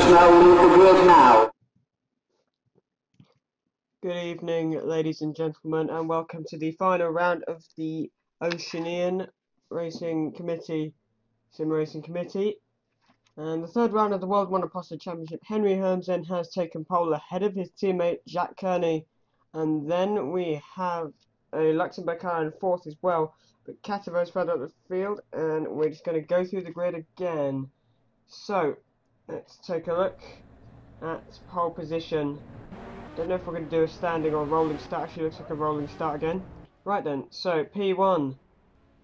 personnel leave the grid now. Good evening, ladies and gentlemen, and welcome to the final round of the Oceanian Racing Committee, Sim Racing Committee. And the third round of the World Monoposto Championship, Henry Hermsen has taken pole ahead of his teammate Jacques Kearney. And then we have a Luxembourg car in fourth as well, but Cativo's further up the field, and we're just going to go through the grid again. So, let's take a look at pole position. Don't know if we're going to do a standing or rolling start. Actually looks like a rolling start again. Right then, so P1,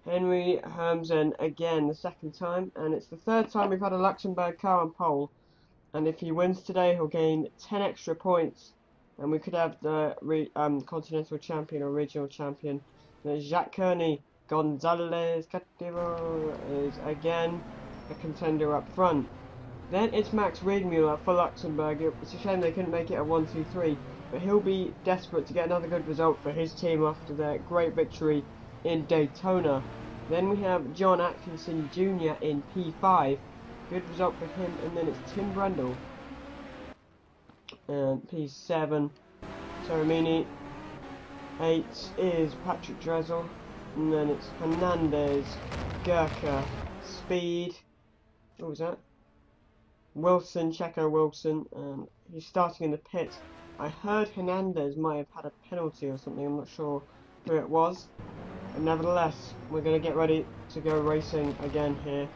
Henry Hermsen again, the second time, and it's the third time we've had a Luxembourg car on pole. And if he wins today, he'll gain 10 extra points, and we could have the continental champion or regional champion. There's Jacques Kearney. Gonzalez Cativo is again a contender up front. Then it's Max Riedmuller for Luxembourg. It's a shame they couldn't make it a 1-2-3, but he'll be desperate to get another good result for his team after their great victory in Daytona. Then we have John Atkinson Jr. in P5. Good result for him. And then it's Tim Brendel. And P7, Taramini. 8 is Patrick Dressel. And then it's Hernandez, Gurka, Speed. What was that? Wilson, Checo Wilson, he's starting in the pit. I heard Hernandez might have had a penalty or something, I'm not sure who it was. But nevertheless, we're going to get ready to go racing again here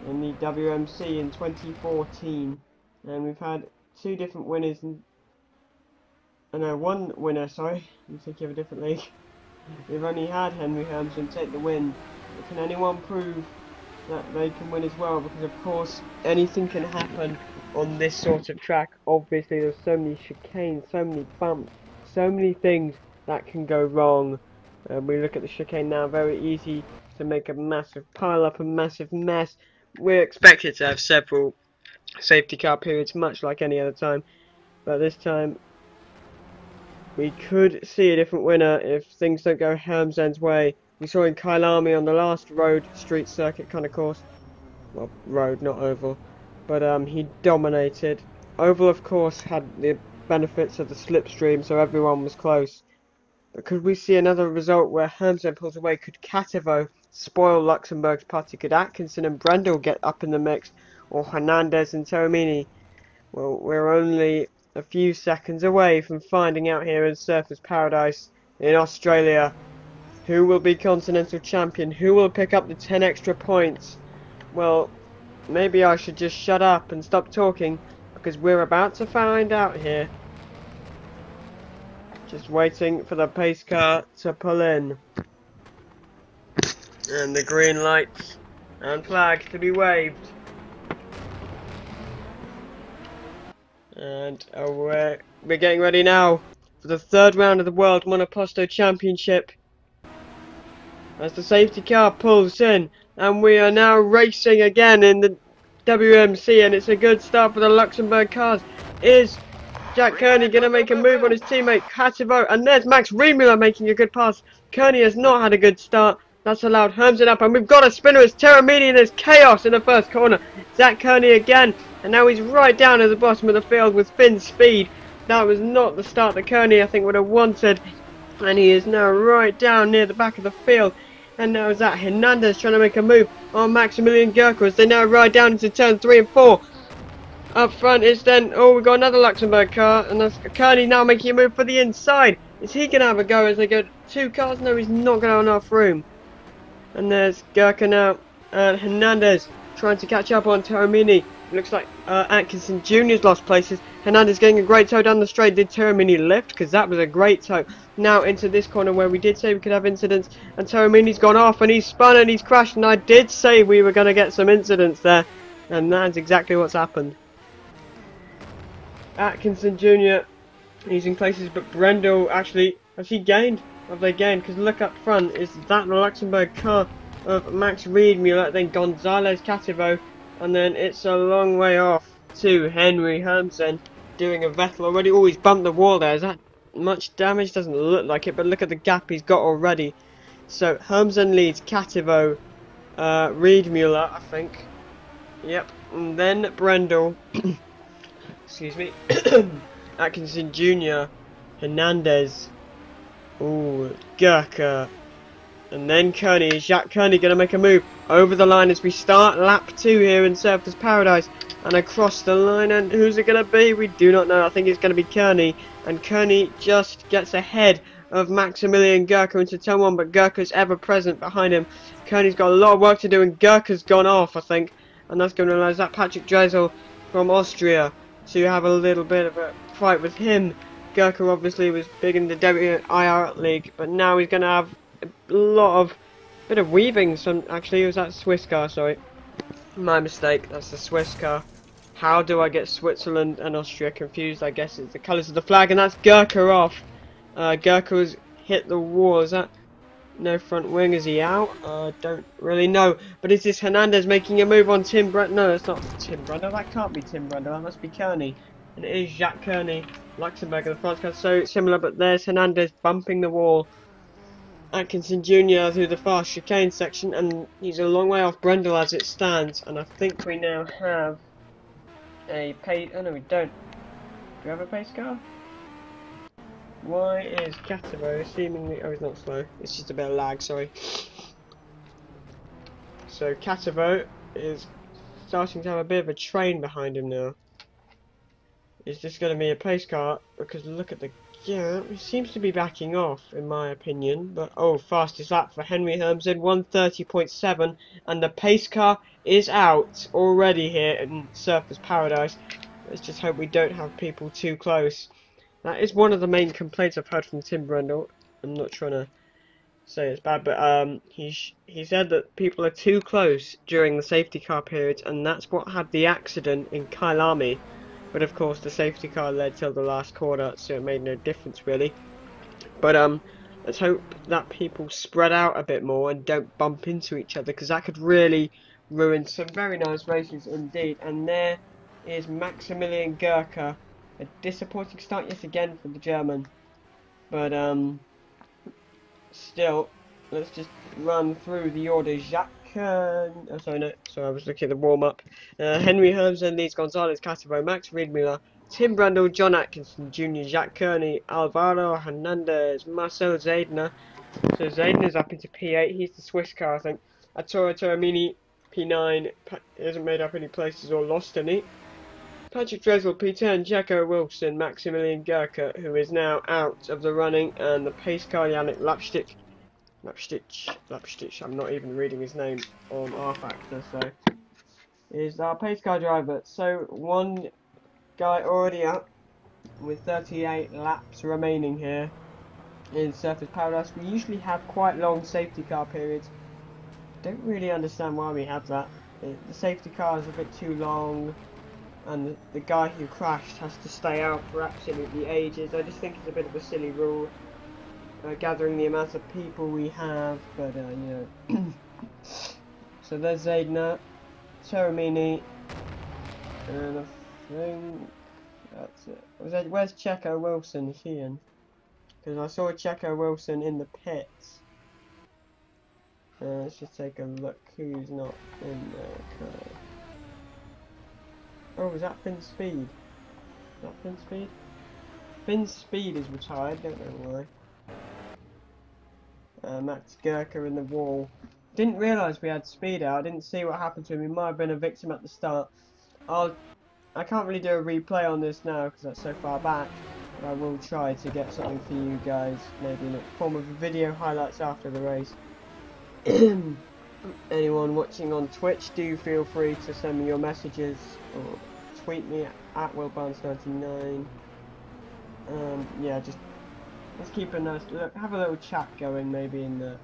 in the WMC in 2014. And we've had two different winners, one winner, sorry, I'm thinking of a different league. We've only had Henry Hermsen take the win, but can anyone prove that they can win as well? Because of course anything can happen on this sort of track. Obviously there's so many chicanes, so many bumps, so many things that can go wrong. We look at the chicane now, very easy to make a massive pile up, a massive mess. We're expected to have several safety car periods, much like any other time, but this time we could see a different winner if things don't go Hermsen's way. We saw in Kyalami on the last road street circuit kind of course. Well, road, not oval. But he dominated. Oval, of course, had the benefits of the slipstream, so everyone was close. But could we see another result where Hermsen pulls away? Could Cativo spoil Luxembourg's party? Could Atkinson and Brendel get up in the mix? Or Hernandez and Taramini? Well, we're only a few seconds away from finding out here in Surfers Paradise in Australia. Who will be continental champion? Who will pick up the 10 extra points? Well, maybe I should just shut up and stop talking, because we're about to find out here. Just waiting for the pace car to pull in. And the green lights and flag to be waved. And we're getting ready now for the third round of the World Monoposto Championship. As the safety car pulls in, and we are now racing again in the WMC, and it's a good start for the Luxembourg cars. Is Jacques Kearney going to make a move on his teammate Cativo? And there's Max Riedmuller making a good pass. Kearney has not had a good start. That's allowed Hermsen up, and we've got a spinner. It's Taramini, and there's chaos in the first corner. Jacques Kearney again, and now he's right down at the bottom of the field with Finn's speed. That was not the start that Kearney, I think, would have wanted. And he is now right down near the back of the field. And now is that Hernandez trying to make a move on Maximilian Gurka as they now ride down into turn 3 and 4. Up front is then, oh, we've got another Luxembourg car, and that's Kearney now making a move for the inside. Is he going to have a go as they go two cars? No, he's not going to have enough room. And there's Gurka now, and Hernandez trying to catch up on Taramini. Looks like Atkinson Jr.'s lost places. Hernandez getting a great tow down the straight. Did Taramini lift? Because that was a great tow. Now into this corner where we did say we could have incidents. And Taramini's gone off and he's spun and he's crashed. And I did say we were going to get some incidents there. And that's exactly what's happened. Atkinson Jr. losing places. But Brendel actually, has he gained? Have they gained? Because look up front. Is that the Luxembourg car of Max Riedmuller? Then Gonzalez Cativo. And then it's a long way off to Henry Hermsen doing a Vettel already. Oh, he's bumped the wall there. Is that much damage? Doesn't look like it, but look at the gap he's got already. So Hermsen leads Cativo, Riedmuller, I think. Yep. And then Brendel. excuse me, Atkinson Jr., Hernandez, ooh, Gurkha, and then Kearney. Is Jacques Kearney going to make a move over the line as we start lap 2 here in Surfers Paradise? And across the line, and who's it going to be? We do not know. I think it's going to be Kearney, and Kearney just gets ahead of Maximilian Gurkha into turn 1, but Gurkha's ever present behind him. Kearney's got a lot of work to do, and Gurkha's gone off, I think, and that's going to allow that Patrick Dreisel from Austria to have a little bit of a fight with him. Gurkha obviously was big in the WIR League, but now he's going to have a lot of bit of weaving. Actually, it was that Swiss car, sorry. My mistake, that's the Swiss car. How do I get Switzerland and Austria confused? I guess it's the colours of the flag, and that's Gurkha off. Gurkha has hit the wall. Is that no front wing? Is he out? Don't really know. But is this Hernandez making a move on Tim Brundle? No, it's not Tim Brundle. That can't be Tim Brundle. That must be Kearney. And it is Jacques Kearney. Luxembourg and the France car so similar, but there's Hernandez bumping the wall. Atkinson Jr. through the fast chicane section, and he's a long way off Brundle as it stands. And I think we now have a pace. Oh no, we don't. Do we have a pace car? Why is Catavo seemingly... Oh, he's not slow. It's just a bit of lag, sorry. So Catavo is starting to have a bit of a train behind him now. Is this going to be a pace car? Because look at the gap. He seems to be backing off, in my opinion. But, oh, fastest lap for Henry Hermsen, 1:30.7. And the pace car is out already here in Surfers Paradise. Let's just hope we don't have people too close. That is one of the main complaints I've heard from Tim Brundle. I'm not trying to say it's bad, but he said that people are too close during the safety car periods, and that's what had the accident in Kyalami. But of course the safety car led till the last corner, so it made no difference really. But let's hope that people spread out a bit more and don't bump into each other, because that could really ruin some very nice races indeed. And there is Maximilian Gurkha. A disappointing start yet again for the German, but still, let's just run through the order. Jacques, oh sorry, no, sorry, I was looking at the warm-up. Henry Hermsen, Leeds Gonzalez, Catavo, Max Riedmüller, Tim Brundle, John Atkinson Jr., Jacques Kearney, Alvaro Hernandez, Marcel Zaidner. So Zaidner's up into P8. He's the Swiss car, I think. Attore Toramini, P9. He hasn't made up any places or lost any. Patrick Dreisel, P10, Jacko Wilson, Maximilian Gurkha, who is now out of the running, and the pace car Yannick Lapstich, I'm not even reading his name on rFactor, so, is our pace car driver. So, one guy already up, with 38 laps remaining here in Surfers Paradise. We usually have quite long safety car periods. Don't really understand why we have that. The safety car is a bit too long, and the guy who crashed has to stay out for absolutely ages. I just think it's a bit of a silly rule, gathering the amount of people we have, but you know. So there's Zaidner, Teramini, and I think that's it. Where's Checo Wilson? Is he in? Because I saw Checo Wilson in the pits. Let's just take a look who's not in there. Okay. Oh, is that Finn Speed? Is that Finn Speed? Finn Speed is retired, don't know why. Max Gurkha in the wall. Didn't realise we had Speed out. I didn't see what happened to him. He might have been a victim at the start. I can't really do a replay on this now because that's so far back. But I will try to get something for you guys, maybe in the form of a video highlights after the race. Anyone watching on Twitch, do feel free to send me your messages or tweet me at willbarnes99. Yeah, just let's keep a nice look, have a little chat going maybe in the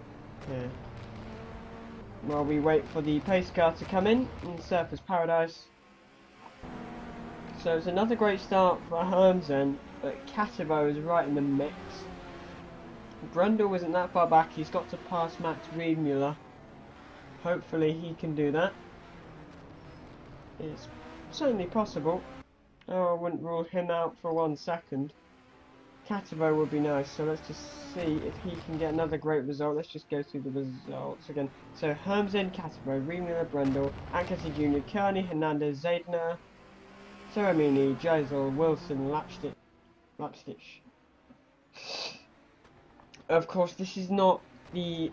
while we wait for the pace car to come in Surfers Paradise. So it's another great start for Hermsen, but Catavo is right in the mix. Brundle wasn't that far back. He's got to pass Max Riedmüller. Hopefully he can do that. It's certainly possible. Oh, I wouldn't rule him out for 1 second. Catavo would be nice, so let's just see if he can get another great result. Let's just go through the results again. So Hermsen, Catavo, Riedmüller, Brundle, Atkinson Jr., Kearney, Hernandez, Zaidner, Ceremony, Jaisel, Wilson, Lapstitch. Of course, this is not the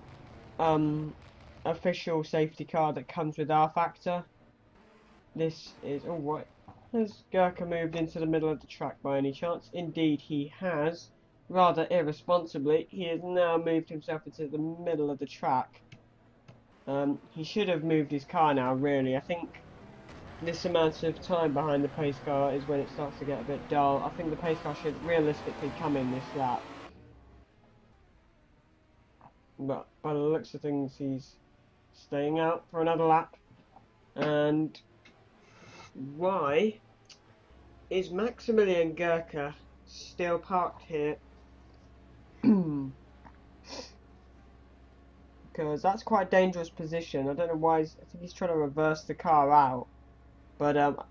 official safety car that comes with rFactor. This is... oh, what? Has Gurkha moved into the middle of the track by any chance? Indeed he has. Rather irresponsibly, he has now moved himself into the middle of the track. He should have moved his car now, really. I think this amount of time behind the pace car is when it starts to get a bit dull. I think the pace car should realistically come in this lap. But by the looks of things, he's staying out for another lap. And why is Maximilian Gurkha still parked here? Because that's quite a dangerous position. I don't know why. I think he's trying to reverse the car out. But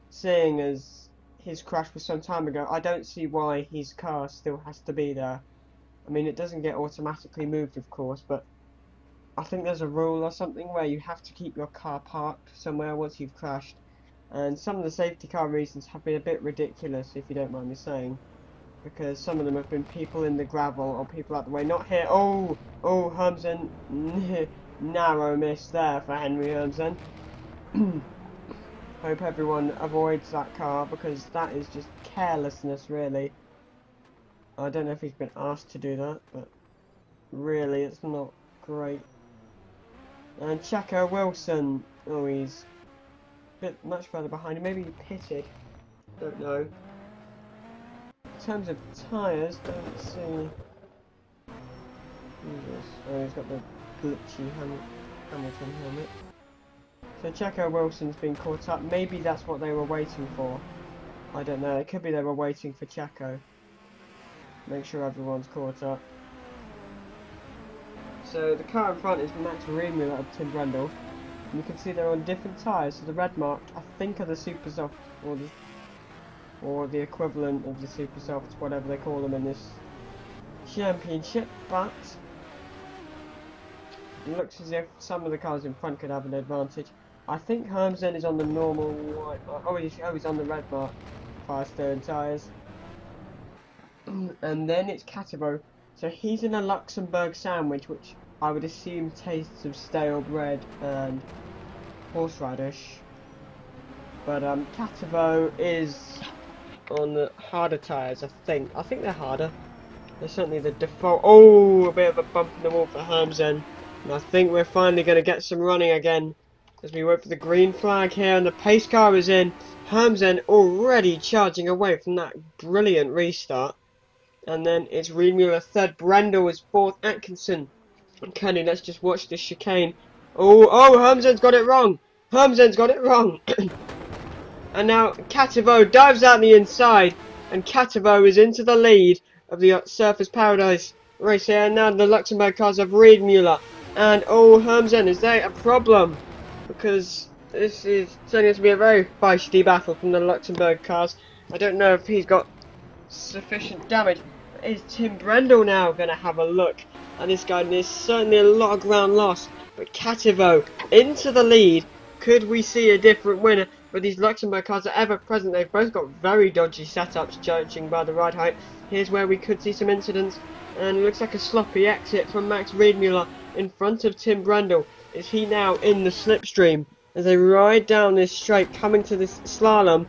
seeing as his crash was some time ago, I don't see why his car still has to be there. I mean, it doesn't get automatically moved, of course, but I think there's a rule or something where you have to keep your car parked somewhere once you've crashed. And some of the safety car reasons have been a bit ridiculous, if you don't mind me saying. Because some of them have been people in the gravel or people out the way. Not here. Oh, Hermsen. Narrow miss there for Henry Hermsen. Hope everyone avoids that car, because that is just carelessness, really. I don't know if he's been asked to do that, but really it's not great. And Checo Wilson. Oh, he's a bit much further behind him. Maybe he pitted. Don't know. In terms of tyres, don't see. Jesus. Oh, he's got the glitchy Hamilton helmet. So Checo Wilson's been caught up. Maybe that's what they were waiting for. I don't know. It could be they were waiting for Checo. Make sure everyone's caught up. So the car in front is Max Riemüller of Tim Brendel. And you can see they're on different tyres. So the red marked, I think, are the Super Soft, or the equivalent of the Super Softs, whatever they call them in this championship. But it looks as if some of the cars in front could have an advantage. I think Hermsen is on the normal white mark. Oh, he's on the red mark. Firestone tyres. And then it's Kativo. So he's in a Luxembourg sandwich, which I would assume tastes of stale bread and horseradish. But Kativo is on the harder tyres, I think. I think they're harder. They're certainly the default. Oh, a bit of a bump in the wall for Hermsen. And I think we're finally going to get some running again as we wait for the green flag here, and the pace car is in. Hermsen already charging away from that brilliant restart. And then it's Riemüller third, Brendel is fourth, Atkinson. And Kenny, let's just watch this chicane. Oh, Hermsen's got it wrong. Hermsen's got it wrong. And now Kativo dives out the inside, and Kativo is into the lead of the Surfers Paradise race here. And now the Luxembourg cars have Riemüller. And Hermsen, is there a problem? Because this is turning out to be a very feisty battle from the Luxembourg cars. I don't know if he's got sufficient damage. Is Tim Brendel now going to have a look at this guy? And there's certainly a lot of ground lost. But Kativo into the lead. Could we see a different winner? But these Luxembourg cars are ever present. They've both got very dodgy setups, judging by the ride height. Here's where we could see some incidents. And it looks like a sloppy exit from Max Riemüller in front of Tim Brendel. Is he now in the slipstream as they ride down this straight, coming to this slalom?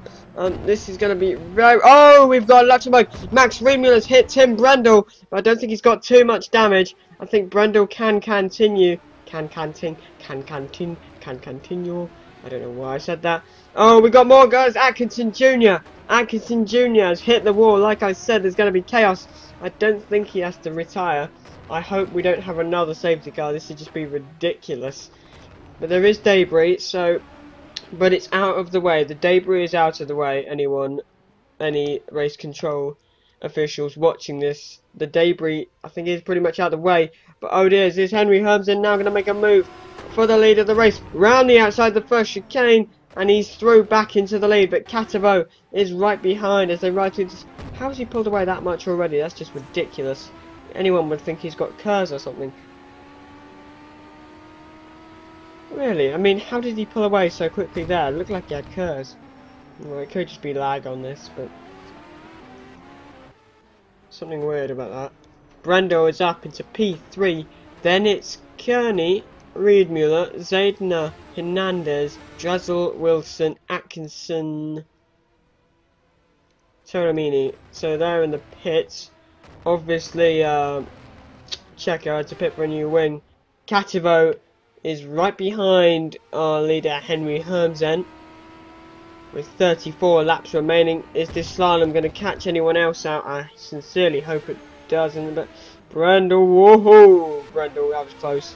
This is going to be very... Oh, we've got Luxembourg. Max Riemüller's hit Tim Brendel, but I don't think he's got too much damage. I think Brendel can continue. Can continue. I don't know why I said that. Oh, we got more guys. Atkinson Jr. Atkinson Jr. has hit the wall. Like I said, there's going to be chaos. I don't think he has to retire. I hope we don't have another safety car. This would just be ridiculous. But there is debris, so... But it's out of the way. The debris is out of the way. Any race control officials watching this, the debris, I think, is pretty much out of the way. But oh dear, is Henry Hermsen now going to make a move for the lead of the race? Round the outside the first chicane, and he's through back into the lead. But Kativo is right behind as they ride through this. How has he pulled away that much already? That's just ridiculous. Anyone would think he's got KERS or something. Really? I mean, how did he pull away so quickly there? It looked like he had KERS. Well, it could just be lag on this, but something weird about that. Brando is up into P3. Then it's Kearney, Riedmuller, Zaidner, Hernandez, Drazel, Wilson, Atkinson, Toramini. So they're in the pits. Obviously, Checo had to pit for a new wing. Cativo is right behind our leader Henry Hermsen with 34 laps remaining. Is this slalom going to catch anyone else out? I sincerely hope it doesn't, but Brendel, whoa, Brendel, that was close.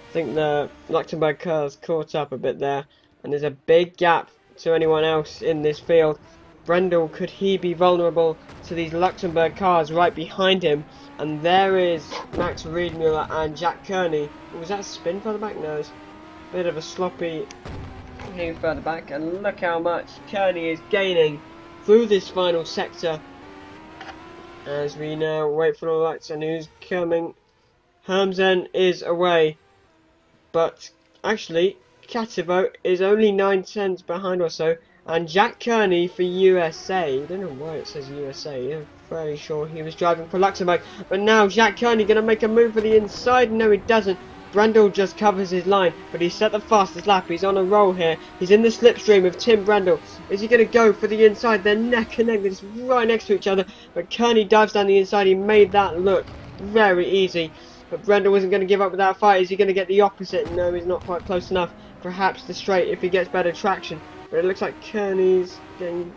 I think the Luxembourg cars caught up a bit there, and there's a big gap to anyone else in this field. Brendel, could he be vulnerable to these Luxembourg cars right behind him? And there is Max Riedmuller and Jack Kearney. Was that a spin further back? No, it's a bit of a sloppy move further back, and look how much Kearney is gaining through this final sector. As we now wait for the lights, and who's coming? Hermsen is away, but actually Cativo is only 9 tenths behind or so, and Jack Kearney for USA. I don't know why it says USA. I'm fairly sure he was driving for Luxembourg, but now Jack Kearney going to make a move for the inside. No, he doesn't. Brendel just covers his line, but he's set the fastest lap. He's on a roll here. He's in the slipstream of Tim Brendel. Is he going to go for the inside? They're neck and neck. They're just right next to each other. But Kearney dives down the inside. He made that look very easy. But Brendel wasn't going to give up without a fight. Is he going to get the opposite? No, he's not quite close enough. Perhaps the straight if he gets better traction. But it looks like Kearney's getting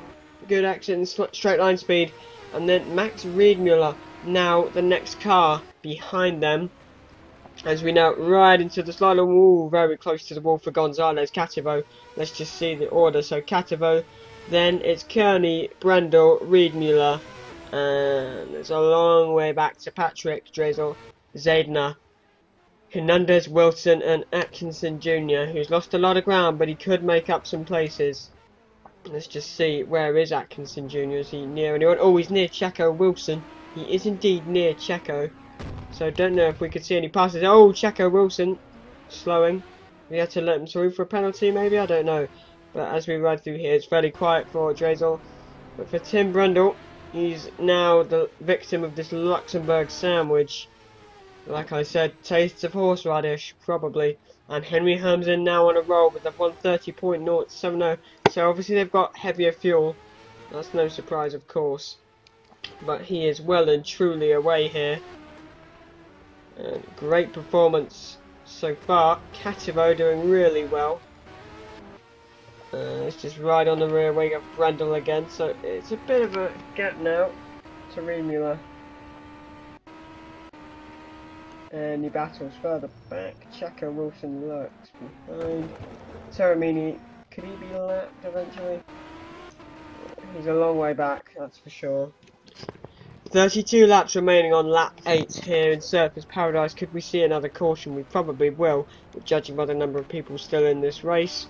good action and straight line speed. And then Max Riedmuller, now the next car behind them. As we now ride into the slalom, ooh, very close to the wall for Gonzalez, Cativo. Let's just see the order. So Cativo, then it's Kearney, Brendel, Riedmuller, and there's a long way back to Patrick, Drazel, Zaidner, Hernandez, Wilson, and Atkinson Jr., who's lost a lot of ground, but he could make up some places. Let's just see, where is Atkinson Jr.? Is he near anyone? Oh, he's near Checo Wilson. He is indeed near Checo. So I don't know if we could see any passes. Oh, Checo Wilson slowing. We had to let him through for a penalty, maybe? I don't know. But as we ride through here, it's fairly quiet for Drazel. But for Tim Brendel, he's now the victim of this Luxembourg sandwich. Like I said, tastes of horseradish, probably. And Henry Hermsen now on a roll with a 130.070. So obviously they've got heavier fuel. That's no surprise, of course. But he is well and truly away here. Great performance so far. Cativo doing really well. Let's just ride on the rear wing of Brendel again. So it's a bit of a gap now to Riedmuller. And he battles further back. Checo Wilson lurks behind. Toramini, could he be lapped eventually? He's a long way back, that's for sure. 32 laps remaining on lap 8 here in Surfers Paradise. Could we see another caution? We probably will, but judging by the number of people still in this race.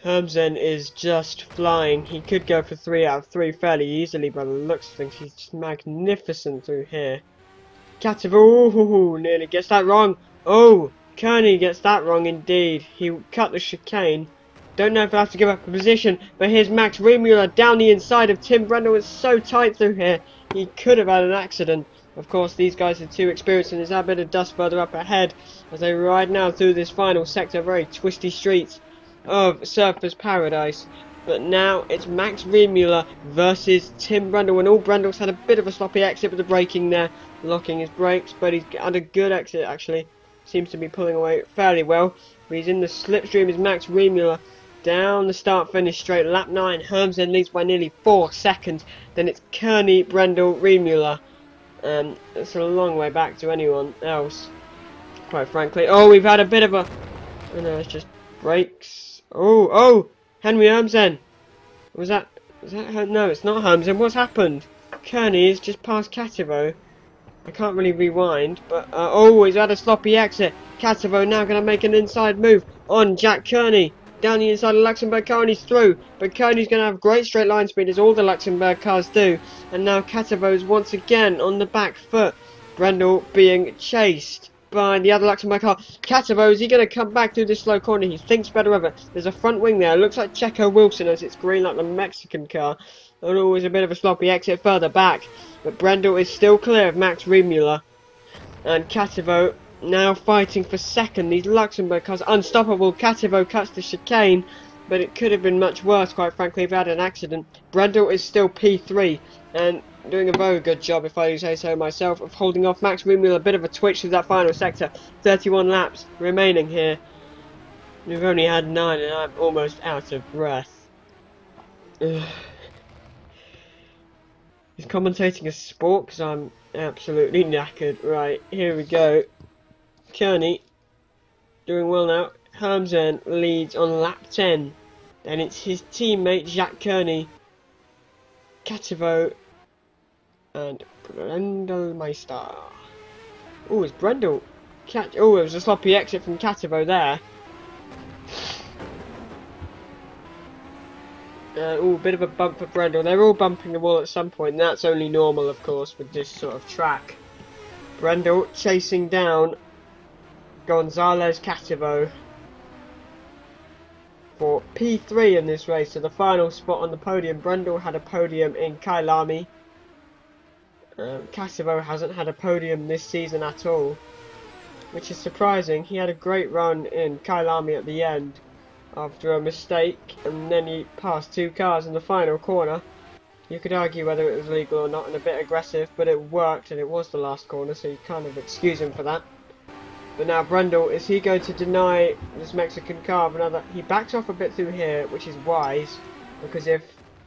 Hermsen is just flying. He could go for 3 out of 3 fairly easily by the looks of things. He's just magnificent through here. Cativo nearly gets that wrong. Oh, Kearney gets that wrong indeed. He cut the chicane. Don't know if he'll have to give up a position, but here's Max Riedmuller down the inside of Tim Brendel. It's so tight through here. He could have had an accident. Of course, these guys are too experienced, and there's a bit of dust further up ahead as they ride now through this final sector, very twisty streets of Surfers Paradise. But now it's Max Riedmuller versus Tim Brendel, and all Brendel's had a bit of a sloppy exit with the braking there, locking his brakes, but he's had a good exit actually. Seems to be pulling away fairly well, but he's in the slipstream is Max Riedmuller. Down the start-finish straight, lap 9, Hermsen leads by nearly 4 seconds. Then it's Kearney, Brendel, Riedmuller. It's a long way back to anyone else, quite frankly. Oh, we've had a bit of a... Oh no, it's just brakes. Oh, Henry Hermsen. Was that no, it's not Hermsen. What's happened? Kearney is just past Cativo. I can't really rewind, but oh, he's had a sloppy exit. Cativo now going to make an inside move on Jack Kearney. Down the inside of Luxembourg car and he's through, but Kearney's going to have great straight line speed as all the Luxembourg cars do, and now Cativo's once again on the back foot. Brendel being chased behind the other Luxembourg car. Kativo, is he going to come back through this slow corner? He thinks better of it. There's a front wing there. It looks like Checo Wilson as it's green like the Mexican car. And always a bit of a sloppy exit further back. But Brendel is still clear of Max Riemüller. And Kativo now fighting for second. These Luxembourg cars unstoppable. Kativo cuts the chicane. But it could have been much worse, quite frankly, if he had an accident. Brendel is still P3 and doing a very good job, if I do say so myself, of holding off Max Riemüller. A bit of a twitch through that final sector. 31 laps remaining here. We've only had 9 and I'm almost out of breath. Is commentating a sport? Because I'm absolutely knackered. Right, here we go. Kearney doing well now. Hermsen leads on lap 10. Then it's his teammate Jacques Kearney, Kativo, and Brendelmeister. Oh, it's Brendel. Oh, it was a sloppy exit from Kativo there. Oh, a bit of a bump for Brendel. They're all bumping the wall at some point, and that's only normal, of course, with this sort of track. Brendel chasing down Gonzalez Kativo for P3 in this race, so the final spot on the podium. Brendel had a podium in Kyalami. Kativo hasn't had a podium this season at all, which is surprising. He had a great run in Kyalami at the end after a mistake, and then he passed 2 cars in the final corner. You could argue whether it was legal or not and a bit aggressive, but it worked and it was the last corner, so you kind of excuse him for that. But now Brendel, is he going to deny this Mexican car of another? He backs off a bit through here, which is wise, because if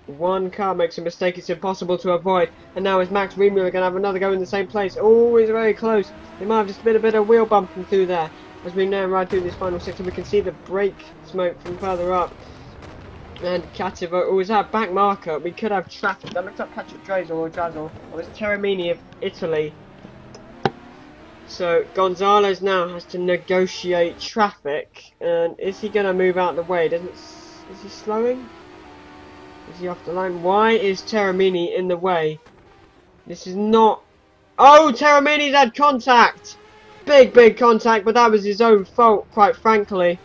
one car makes a mistake, it's impossible to avoid. And now is Max Riemüller going to have another go in the same place? Oh, he's very close. They might have just been a bit of wheel bumping through there. As we now ride through this final sector, we can see the brake smoke from further up. And Kativo, oh, is that a back marker? We could have traffic. I looked up Patrick Drazel or Drazel. Oh, it's Terramini of Italy. So Gonzalez now has to negotiate traffic, and is he going to move out of the way? Is he slowing? Is he off the line? Why is Terramini in the way? This is not... Oh, Terramini's had contact! Big contact, but that was his own fault, quite frankly.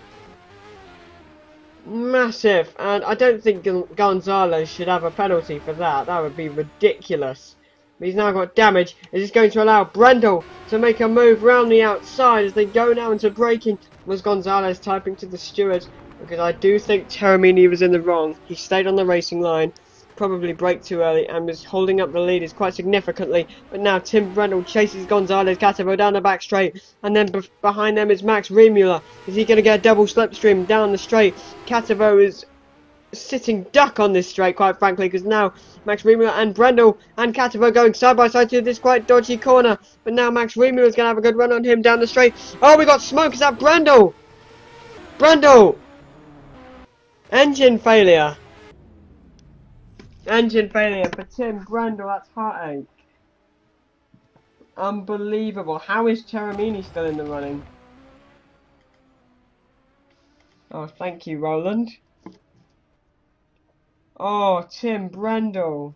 Massive, and I don't think Gonzalez should have a penalty for that. That would be ridiculous. He's now got damage. Is this going to allow Brendel to make a move round the outside as they go now into braking? Was Gonzalez typing to the stewards? Because I do think Terramini was in the wrong. He stayed on the racing line, probably braked too early, and was holding up the leaders quite significantly. But now Tim Brendel chases Gonzalez Kativo down the back straight, and then behind them is Max Riemüller. Is he going to get a double slipstream down the straight? Kativo is sitting duck on this straight, quite frankly, because now Max Riemüller and Brendel and Kativo going side by side through this quite dodgy corner. But now Max Riemüller is going to have a good run on him down the straight. Oh, we got smoke. Is that Brendel? Brendel! Engine failure. Engine failure for Tim Brendel. That's heartache. Unbelievable. How is Terramini still in the running? Oh, thank you, Roland. Oh, Tim Brendel.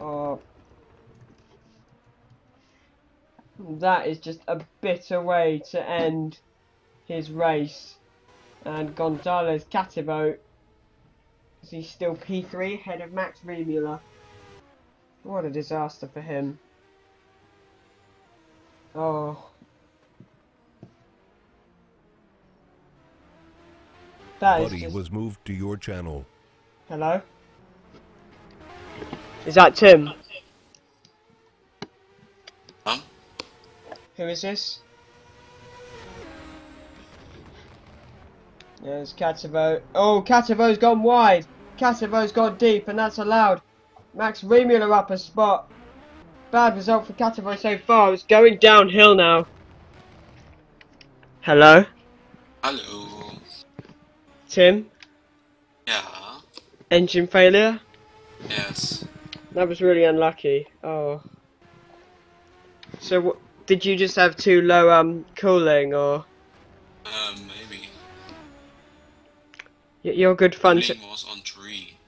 Oh. That is just a bitter way to end his race. And Gonzalez Kativo, is he still P3 ahead of Max Riemüller? What a disaster for him. Oh. Buddy was moved to your channel. Hello? Is that Tim? Huh? Who is this? There's Kativo. Oh, Kativo's gone wide. Kativo's gone deep, and that's allowed Max Riemüller up a spot. Bad result for Kativo so far. It's going downhill now. Hello? Hello. Tim? Yeah. Engine failure? Yes. That was really unlucky. Oh. So, did you just have too low cooling, or? Maybe. You're good fun. Cooling was on 3.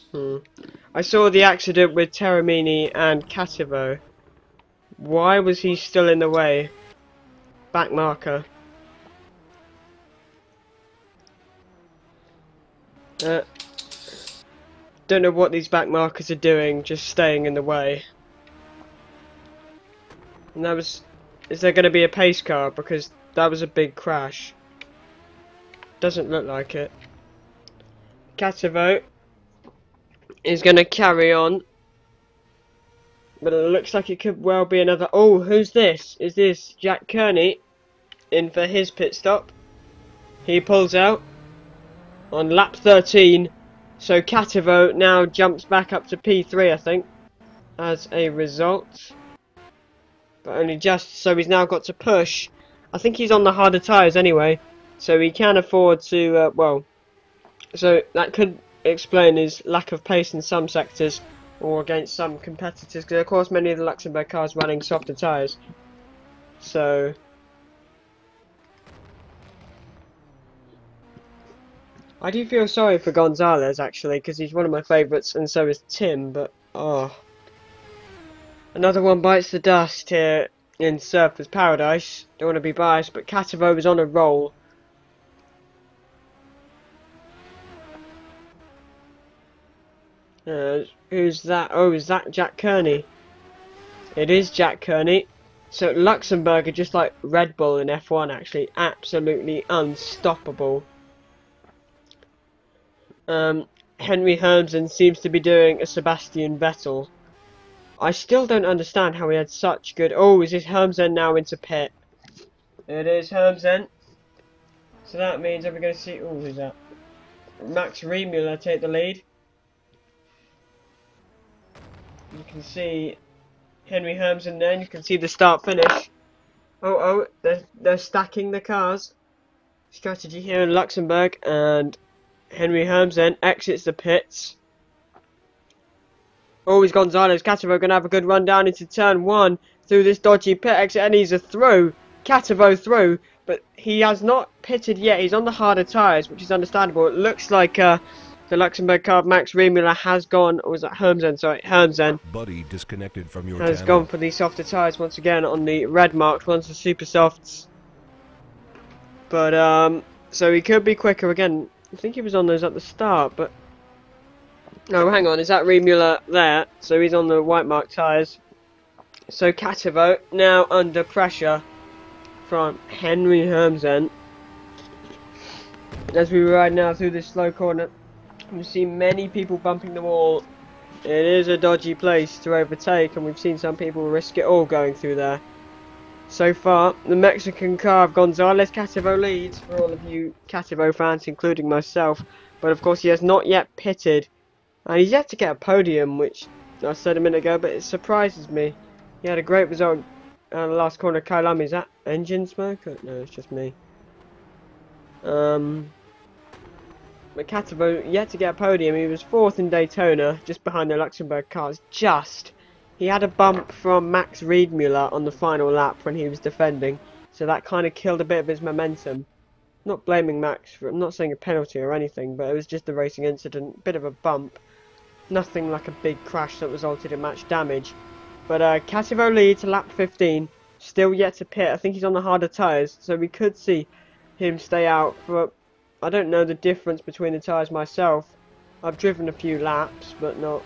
So, I saw the accident with Terramini and Cattivo. Why was he still in the way? Back marker. Don't know what these back markers are doing, just staying in the way. And that was... Is there going to be a pace car? Because that was a big crash. Doesn't look like it. Cattivo is going to carry on. But it looks like it could well be another... Oh, who's this? Is this Jack Kearney in for his pit stop? He pulls out on lap 13. So Cattivo now jumps back up to P3, I think, as a result. But only just, so he's now got to push. I think he's on the harder tyres anyway, so he can afford to, well, so that could explain his lack of pace in some sectors, or against some competitors, because of course many of the Luxembourg cars running softer tyres. So... I do feel sorry for Gonzalez, actually, because he's one of my favourites, and so is Tim, but, oh. Another one bites the dust here in Surfers Paradise. Don't want to be biased, but Cattivo is on a roll. Who's that? Oh, is that Jack Kearney? It is Jack Kearney. So Luxembourg are just like Red Bull in F1, actually. Absolutely unstoppable. Henry Hermsen seems to be doing a Sebastian Vettel. I still don't understand how he had such good... Oh, is this Hermsen now into pit? It is Hermsen. So that means that we're going to see... Oh, who's that? Max Riemüller take the lead. You can see Henry Hermsen there. You can see the start-finish. Oh, they're stacking the cars. Strategy here in Luxembourg, and Henry Hermsen exits the pits. Oh, he's Gonzalez. Cattivo going to have a good run down into turn 1 through this dodgy pit exit, and he's a through. Cattivo through, but he has not pitted yet. He's on the harder tyres, which is understandable. It looks like the Luxembourg car, Max Riemüller, has gone, or was that Hermsen? Sorry, Hermsen. Buddy disconnected from your has channel. gone for the softer tyres once again on the red marked ones, the super softs. But, so he could be quicker again. I think he was on those at the start, but... Oh, hang on, is that Riemüller there? So he's on the white marked tyres. So Cattivo now under pressure from Henry Hermsen. As we ride now through this slow corner, we see many people bumping the wall. It is a dodgy place to overtake, and we've seen some people risk it all going through there. So far, the Mexican car of Gonzalez Cattivo leads, for all of you Cattivo fans, including myself. But of course he has not yet pitted, and he's yet to get a podium, which I said a minute ago, but it surprises me. He had a great result on the last corner. Kailami, is that engine smoke? No, it's just me. But Cattivo yet to get a podium. He was 4th in Daytona, just behind the Luxembourg cars. He had a bump from Max Riemüller on the final lap when he was defending, so that kind of killed a bit of his momentum. Not blaming Max for, I'm not saying a penalty or anything, but it was just a racing incident, bit of a bump. Nothing like a big crash that resulted in match damage. But Cattivo leads to lap 15, still yet to pit. I think he's on the harder tyres, so we could see him stay out for... I don't know the difference between the tyres myself. I've driven a few laps, but not...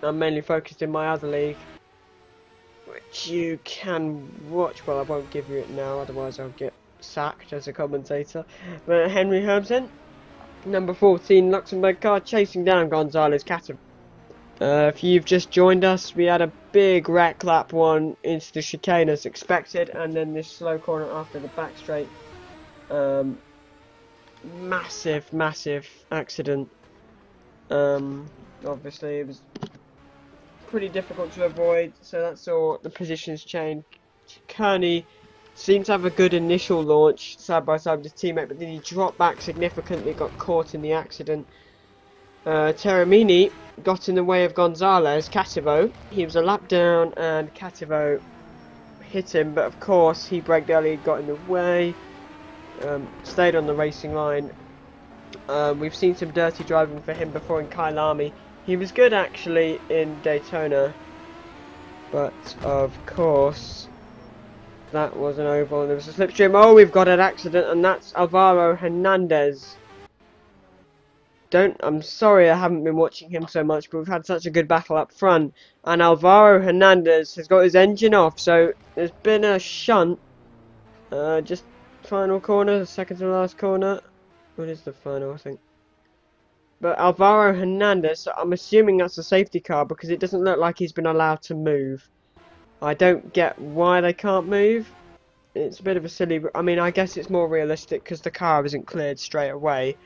I'm mainly focused in my other league, which you can watch. Well, I won't give you it now, otherwise I'll get sacked as a commentator. But Henry Hermsen, number 14 Luxembourg car, chasing down Gonzalez Cattivo. If you've just joined us, we had a big wreck lap 1 into the chicane as expected, and then this slow corner after the back straight. Massive accident. Obviously it was pretty difficult to avoid, so that's all. The positions change. Kearney seemed to have a good initial launch side by side with his teammate, but then he dropped back significantly, got caught in the accident. Terramini got in the way of Gonzalez Cattivo. He was a lap down and Cattivo hit him, but of course he braked early, got in the way, stayed on the racing line, We've seen some dirty driving for him before in Kyalami. He was good actually in Daytona, but of course that was an oval and there was a slipstream. Oh, we've got an accident, and that's Alvaro Hernandez. I'm sorry I haven't been watching him so much, but we've had such a good battle up front, and Alvaro Hernandez has got his engine off, so there's been a shunt. Just final corner, second to last corner. What is the final, I think? But Alvaro Hernandez, I'm assuming that's a safety car because it doesn't look like he's been allowed to move. I don't get why they can't move. It's a bit of a silly... I mean, I guess it's more realistic because the car isn't cleared straight away.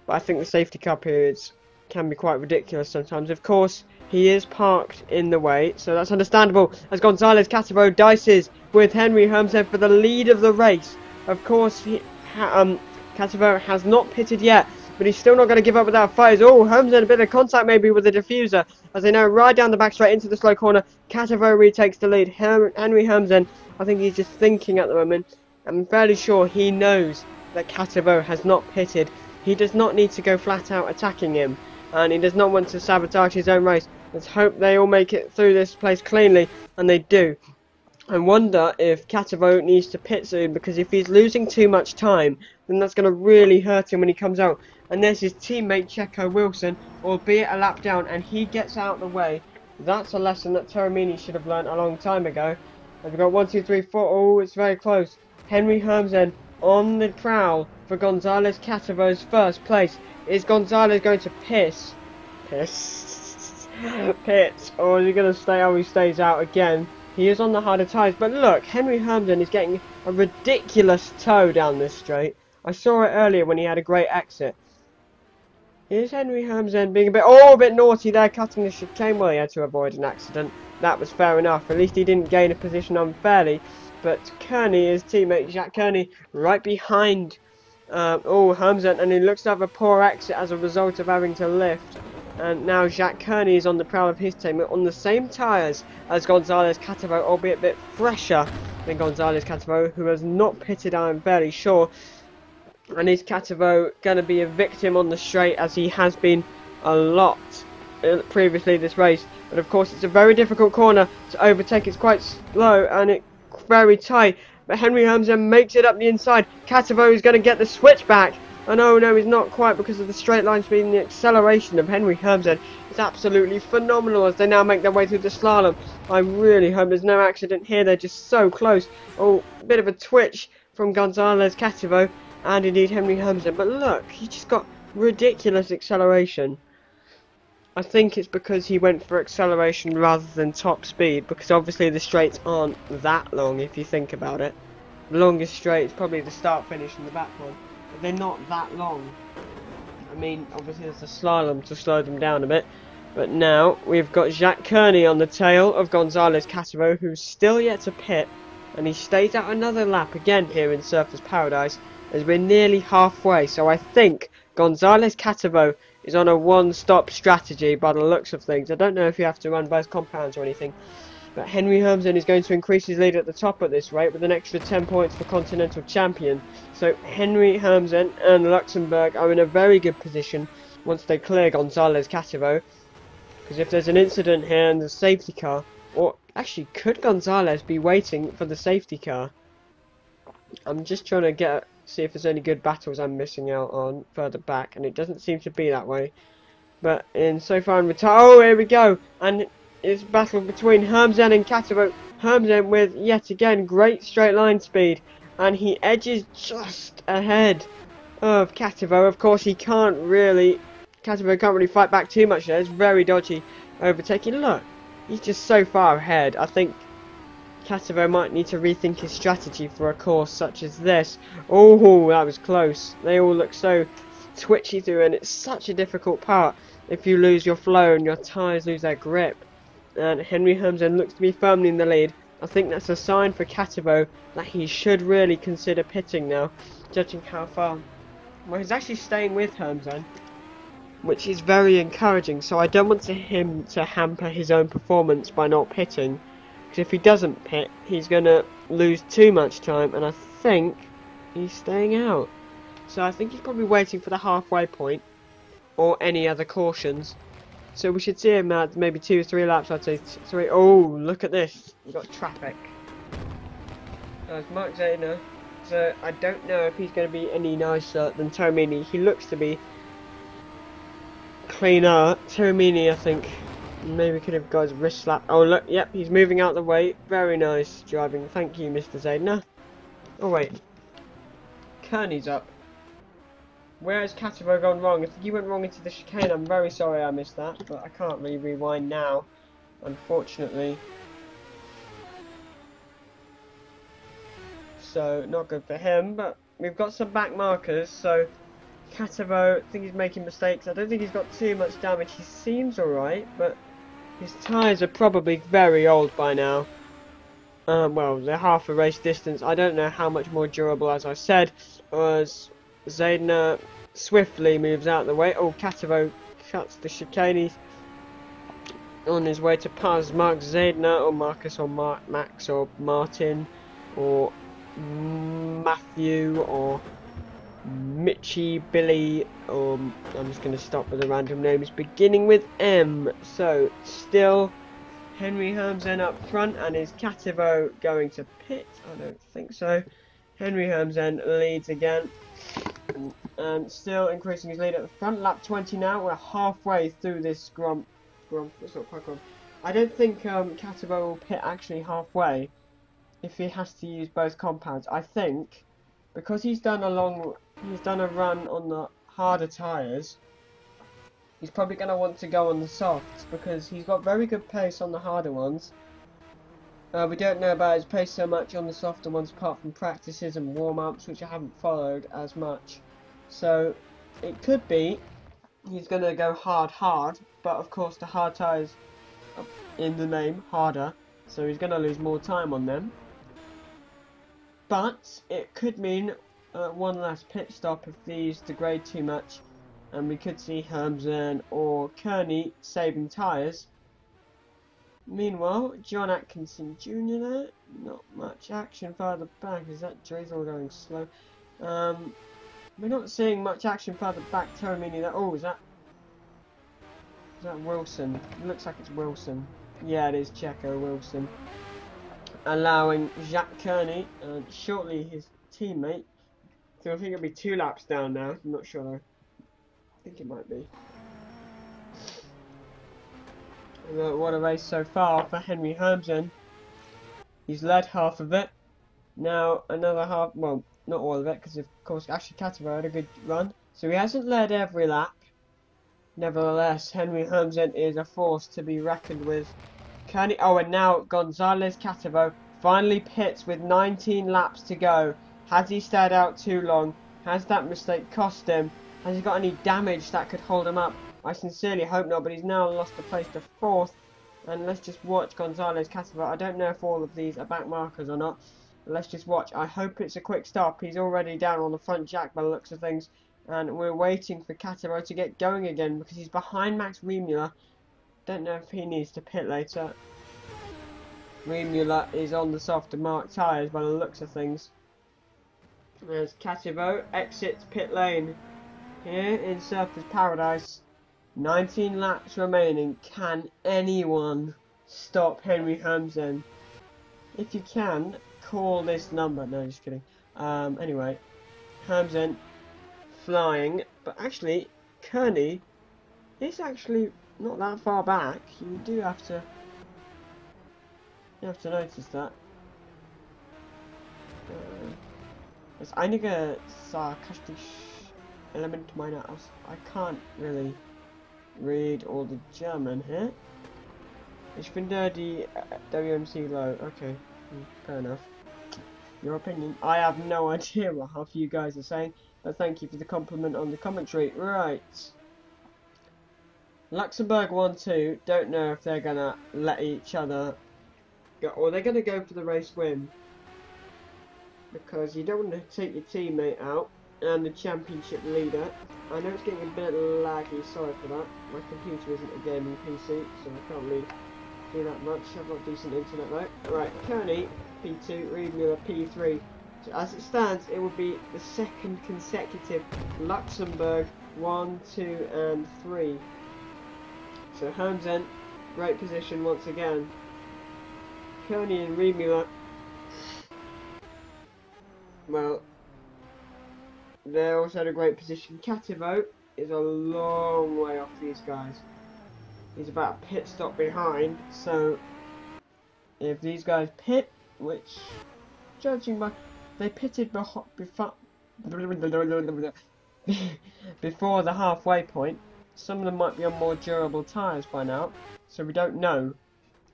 But I think the safety car periods can be quite ridiculous sometimes. Of course, he is parked in the way, so that's understandable. As Gonzalez Catavo dices with Henry Hermsen for the lead of the race. Of course, Catavo has not pitted yet, but he's still not going to give up without fight. Oh, Hermsen a bit of contact maybe with the diffuser. As they now ride down the back straight into the slow corner, Catavo retakes the lead. Henry Hermsen, I think he's just thinking at the moment. I'm fairly sure he knows that Catavo has not pitted. He does not need to go flat out attacking him, and he does not want to sabotage his own race. Let's hope they all make it through this place cleanly, and they do. I wonder if Catavo needs to pit soon, because if he's losing too much time, then that's going to really hurt him when he comes out. And there's his teammate Checo Wilson, albeit a lap down, and he gets out of the way. That's a lesson that Toramini should have learnt a long time ago. And we've got 1, 2, 3, 4. Oh, it's very close. Henry Hermsen on the prowl for Gonzalez Catavo's first place. Is Gonzalez going to pit, or is he going to stay how he stays out again? He is on the harder tyres, but look, Henry Hermsen is getting a ridiculous tow down this straight. I saw it earlier when he had a great exit. Is Henry Hermsen being a bit naughty there, cutting the chicane? Well, he had to avoid an accident. That was fair enough. At least he didn't gain a position unfairly. But Kearney, his teammate Jacques Kearney, right behind Hermsen, and he looks to have a poor exit as a result of having to lift. And now Jacques Kearney is on the prowl of his teammate on the same tyres as Gonzalez Catavo, albeit a bit fresher than Gonzalez Catavo, who has not pitted, I'm fairly sure. And is Catavo going to be a victim on the straight, as he has been a lot previously this race? But of course, it's a very difficult corner to overtake. It's quite slow and it's very tight. But Henry Hermsen makes it up the inside. Catavo is going to get the switch back. And oh no, he's not quite, because of the straight line speed and the acceleration of Henry Hermsen. It's absolutely phenomenal as they now make their way through the slalom. I really hope there's no accident here. They're just so close. Oh, a bit of a twitch from Gonzalez Catavo. And indeed Henry Hermsen, but look, he just got ridiculous acceleration. I think it's because he went for acceleration rather than top speed, because obviously the straights aren't that long if you think about it. The longest straight is probably the start finish and the back one, but they're not that long. I mean, obviously there's a slalom to slow them down a bit, but now we've got Jacques Kearney on the tail of Gonzalez Catavo, who's still yet to pit, and he stays out another lap again here in Surfers Paradise, as we're nearly halfway. So I think Gonzalez Catavo is on a one-stop strategy by the looks of things. I don't know if you have to run both compounds or anything, but Henry Hermsen is going to increase his lead at the top at this rate with an extra 10 points for Continental Champion. So Henry Hermsen and Luxembourg are in a very good position once they clear Gonzalez Catavo, because if there's an incident here and the safety car, or actually could Gonzalez be waiting for the safety car? I'm just trying to see if there's any good battles I'm missing out on further back, and it doesn't seem to be that way. But so far in retire, oh, here we go, and it's a battle between Hermsen and Catavo. Hermsen with yet again great straight line speed, and he edges just ahead of Catavo. Of course, Catavo can't really fight back too much there. It's very dodgy overtaking. Look, he's just so far ahead. I think Catavo might need to rethink his strategy for a course such as this. Oh, that was close. They all look so twitchy through, and it's such a difficult part if you lose your flow and your tyres lose their grip. And Henry Hermsen looks to be firmly in the lead. I think that's a sign for Catavo that he should really consider pitting now, judging how far. Well, he's actually staying with Hermsen, which is very encouraging, so I don't want him to hamper his own performance by not pitting. If he doesn't pit, he's going to lose too much time, and I think he's staying out. So I think he's probably waiting for the halfway point or any other cautions. So we should see him at maybe 2 or 3 laps. I'd say 3. Oh, look at this. We've got traffic. There's Mark Zayner. So I don't know if he's going to be any nicer than Tomini. He looks to be cleaner. Tomini, I think, maybe could have got his wrist slap. Oh look, yep, he's moving out the way. Very nice driving. Thank you, Mr. Zayner. Oh wait, Kearney's up. Where has Catavo gone wrong? I think he went wrong into the chicane. I'm very sorry I missed that, but I can't really rewind now, unfortunately. So, not good for him, but we've got some back markers, so Catavo, I think he's making mistakes. I don't think he's got too much damage. He seems alright, but his tyres are probably very old by now. Well, they're half a race distance. I don't know how much more durable, as I said, as Zayner swiftly moves out of the way. Oh, Catavo cuts the chicane. He's on his way to pass Mark Zayner, or Marcus, or Max, or Martin, or Matthew, or Mitchie, Billy, or I'm just going to stop with the random names beginning with M. So, still Henry Hamzen up front, and is Catavo going to pit? I don't think so. Henry Hamzen leads again, and still increasing his lead at the front. Lap 20 now. We're halfway through this Grump. It's not quite Grump. I don't think Catavo will pit actually halfway if he has to use both compounds. I think because he's done a run on the harder tyres, he's probably going to want to go on the softs because he's got very good pace on the harder ones. We don't know about his pace so much on the softer ones apart from practices and warm-ups, which I haven't followed as much. So it could be he's going to go hard, but of course the hard tyres in the name, harder, so he's going to lose more time on them. But it could mean one last pit stop if these degrade too much, and we could see Hamzen or Kearney saving tyres. Meanwhile, John Atkinson Jr. there, not much action further back. Is that Drizzle going slow? We're not seeing much action further back. Tomini there. Oh, is that Wilson? It looks like it's Wilson. Yeah, it is Checo Wilson. Allowing Jacques Kearney and shortly his teammate. So I think it'll be 2 laps down now. I'm not sure though. I think it might be. What a race so far for Henry Hamzen. He's led half of it. Now another half, well, not all of it, because of course actually Catavo had a good run. So he hasn't led every lap. Nevertheless, Henry Hamzen is a force to be reckoned with. Oh, and now Gonzalez Catavo finally pits with 19 laps to go. Has he stayed out too long? Has that mistake cost him? Has he got any damage that could hold him up? I sincerely hope not, but he's now lost the place to 4th. And let's just watch Gonzalez Catavo. I don't know if all of these are back markers or not. But let's just watch. I hope it's a quick stop. He's already down on the front jack by the looks of things. And we're waiting for Catavo to get going again because he's behind Max Riemüller. Don't know if he needs to pit later. Riemüller is on the softer marked tyres by the looks of things. As Catavo exits pit lane here in Surfers Paradise. 19 laps remaining. Can anyone stop Henry Hamzen? If you can, call this number. No, just kidding. Anyway, Hamzen flying, but actually Kearney is actually not that far back. You do have to notice that. Ist einige sarkastisch Element meiner Aus. I can't really read all the German here. Ich finde die WMC low. Okay, fair enough. Your opinion. I have no idea what half you guys are saying, but thank you for the compliment on the commentary. Right. Luxembourg 1-2. Don't know if they're gonna let each other go, or they're gonna go for the race win. Because you don't want to take your teammate out and the championship leader. I know it's getting a bit laggy, sorry for that. My computer isn't a gaming PC, so I can't really do that much. I've got decent internet though. Right, Kearney P2, Riemüller P3. As it stands, it will be the second consecutive Luxembourg 1, 2 and 3. So Hermsen, great position once again. Kearney and Riemüller, well, they're also in a great position. Cativo is a long way off these guys. He's about a pit stop behind, so if these guys pit, which, judging by, they pitted before the halfway point, some of them might be on more durable tyres by now, so we don't know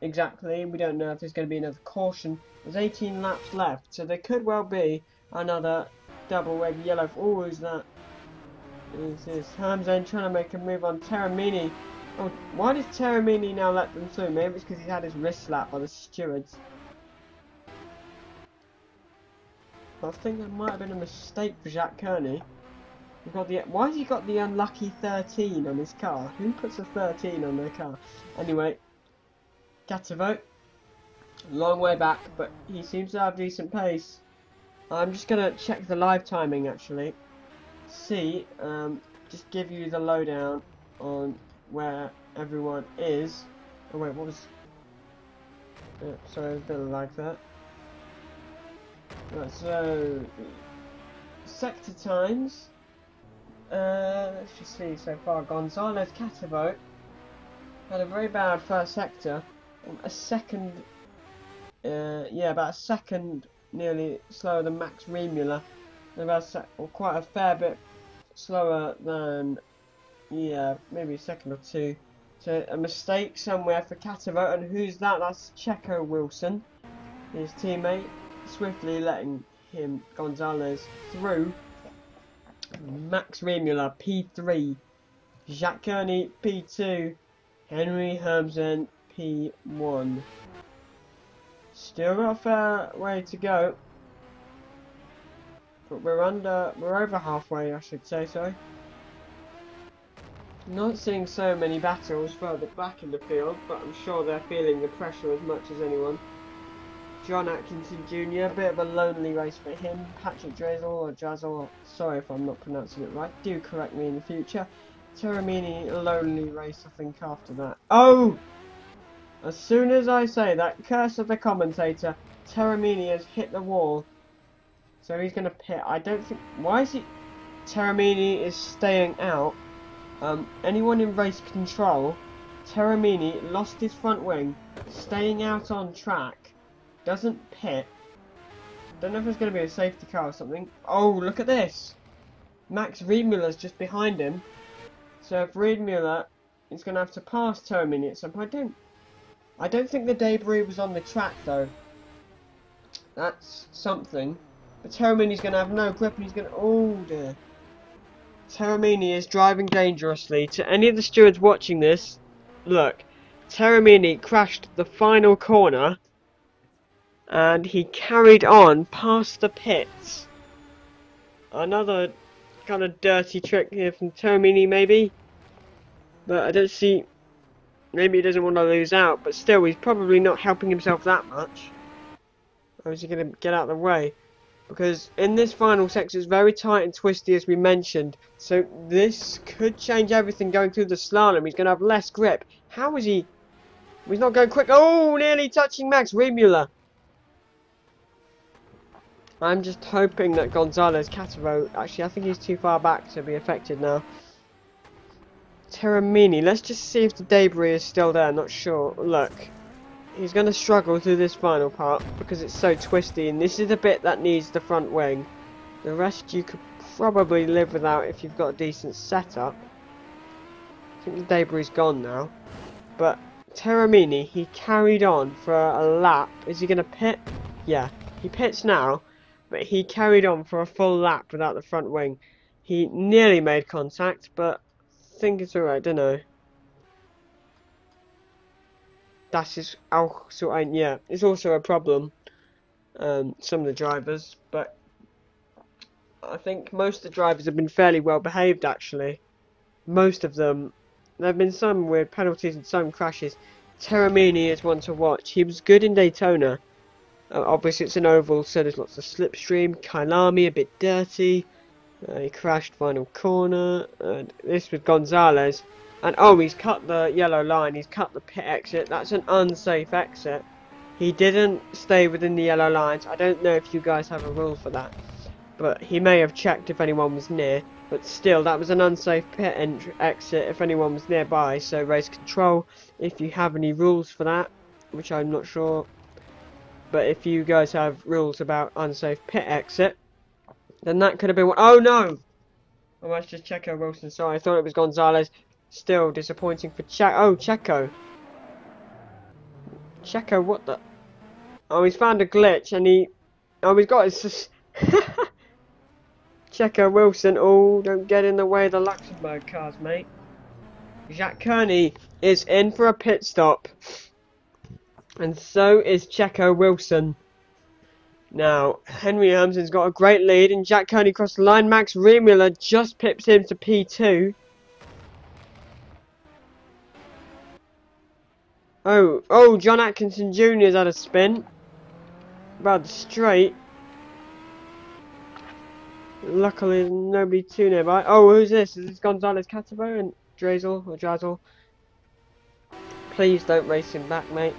exactly. We don't know if there's going to be another caution. There's 18 laps left, so there could well be another double red yellow. Oh, who's that? Is this Hermsen trying to make a move on Terramini? Oh, why does Terramini now let them through? Maybe it's because he's had his wrist slapped by the stewards. I think that might have been a mistake for Jacques Kearney. We've got the, why has he got the unlucky 13 on his car? Who puts a 13 on their car? Anyway, Cativo, long way back, but he seems to have decent pace. I'm just gonna check the live timing actually. See, just give you the lowdown on where everyone is. Oh wait, what was? Sorry, there's a bit of lag there. Right, so sector times. Let's just see so far. Gonzalez Cativo had a very bad first sector. A second, yeah, about a second nearly slower than Max Riemüller. About or quite a fair bit slower than, yeah, maybe a second or two. So a mistake somewhere for Cativo, and who's that? That's Checo Wilson, his teammate, swiftly letting him, Gonzalez, through. Max Riemüller P3, Jacques Kearney P2, Henry Hermsen P1. Still got a fair way to go, but we're over halfway, I should say. Sorry. Not seeing so many battles further back in the field, but I'm sure they're feeling the pressure as much as anyone. John Atkinson Jr., a bit of a lonely race for him. Patrick Drazel, sorry if I'm not pronouncing it right, do correct me in the future. Terramini, a lonely race I think after that. Oh! As soon as I say that, curse of the commentator, Terramini has hit the wall. So he's going to pit. I don't think, why is he, Terramini is staying out. Anyone in race control, Terramini lost his front wing, staying out on track. Doesn't pit. Don't know if there's going to be a safety car or something. Oh, look at this. Max Riemüller's just behind him. So if Riemüller is going to have to pass Terramini at some point. I don't think the debris was on the track though. That's something. But Terramini's going to have no grip and he's going to... Oh dear. Terramini is driving dangerously. To any of the stewards watching this, look. Terramini crashed the final corner. And he carried on past the pits. Another kind of dirty trick here from Terramini maybe. But I don't see... Maybe he doesn't want to lose out. But still, he's probably not helping himself that much. Or is he going to get out of the way? Because in this final section it's very tight and twisty as we mentioned. So this could change everything going through the slalom. He's going to have less grip. How is he... He's not going quick. Oh, nearly touching Max Riemüller. I'm just hoping that Gonzalez Cativo, actually I think he's too far back to be affected now. Terramini, let's just see if the debris is still there, not sure. Look, he's going to struggle through this final part because it's so twisty, and this is the bit that needs the front wing. The rest you could probably live without if you've got a decent setup. I think the debris is gone now. But Terramini, he carried on for a lap. Is he going to pit? Yeah, he pits now. But he carried on for a full lap without the front wing. He nearly made contact, but I think it's alright, don't know. Das ist auch so ein, yeah, it's also a problem. Some of the drivers, but I think most of the drivers have been fairly well behaved actually. Most of them. There have been some weird penalties and some crashes. Terramini is one to watch. He was good in Daytona. Obviously it's an oval, so there's lots of slipstream. Kailami, a bit dirty. He crashed final corner. And this was Gonzalez. And oh, he's cut the yellow line. He's cut the pit exit. That's an unsafe exit. He didn't stay within the yellow lines. I don't know if you guys have a rule for that. But he may have checked if anyone was near. But still, that was an unsafe pit exit if anyone was nearby. So race control, if you have any rules for that, which I'm not sure. But if you guys have rules about unsafe pit exit, then that could have been one. Oh no! Oh, that's just Checo Wilson. Sorry, I thought it was Gonzalez. Still disappointing for Checo. Checo, what the? Oh, he's found a glitch and he. Oh, he's got his. Checo Wilson. Oh, don't get in the way of the Luxembourg cars, mate. Jacques Kearney is in for a pit stop. And so is Checo Wilson. Now, Henry Hamson's got a great lead, and Jacques Kearney crossed the line. Max Riemüller just pips him to P2. Oh, John Atkinson Jr.'s had a spin. About the straight. Luckily, nobody too nearby. Oh, who's this? Is this Gonzalez Catabo and Drazel? Please don't race him back, mate.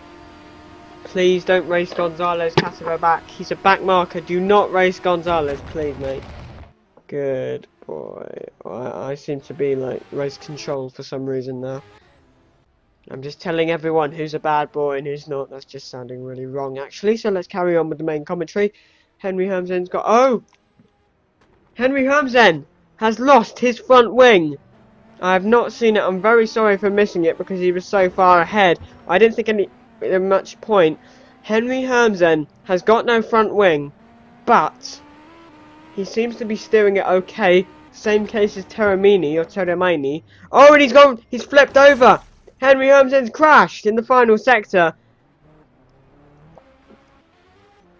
Please don't race Gonzalez Catabo back. He's a back marker. Do not race Gonzalez, please, mate. Good boy. I seem to be like race control for some reason now. I'm just telling everyone who's a bad boy and who's not. That's just sounding really wrong, actually. So let's carry on with the main commentary. Henry Hamsen's got... Oh! Henry Hamsen has lost his front wing. I have not seen it. I'm very sorry for missing it because he was so far ahead. I didn't think much point. Henry Hamsen has got no front wing, but he seems to be steering it okay. Same case as Terramini. Oh, and he's flipped over. Henry Hamsen's crashed in the final sector.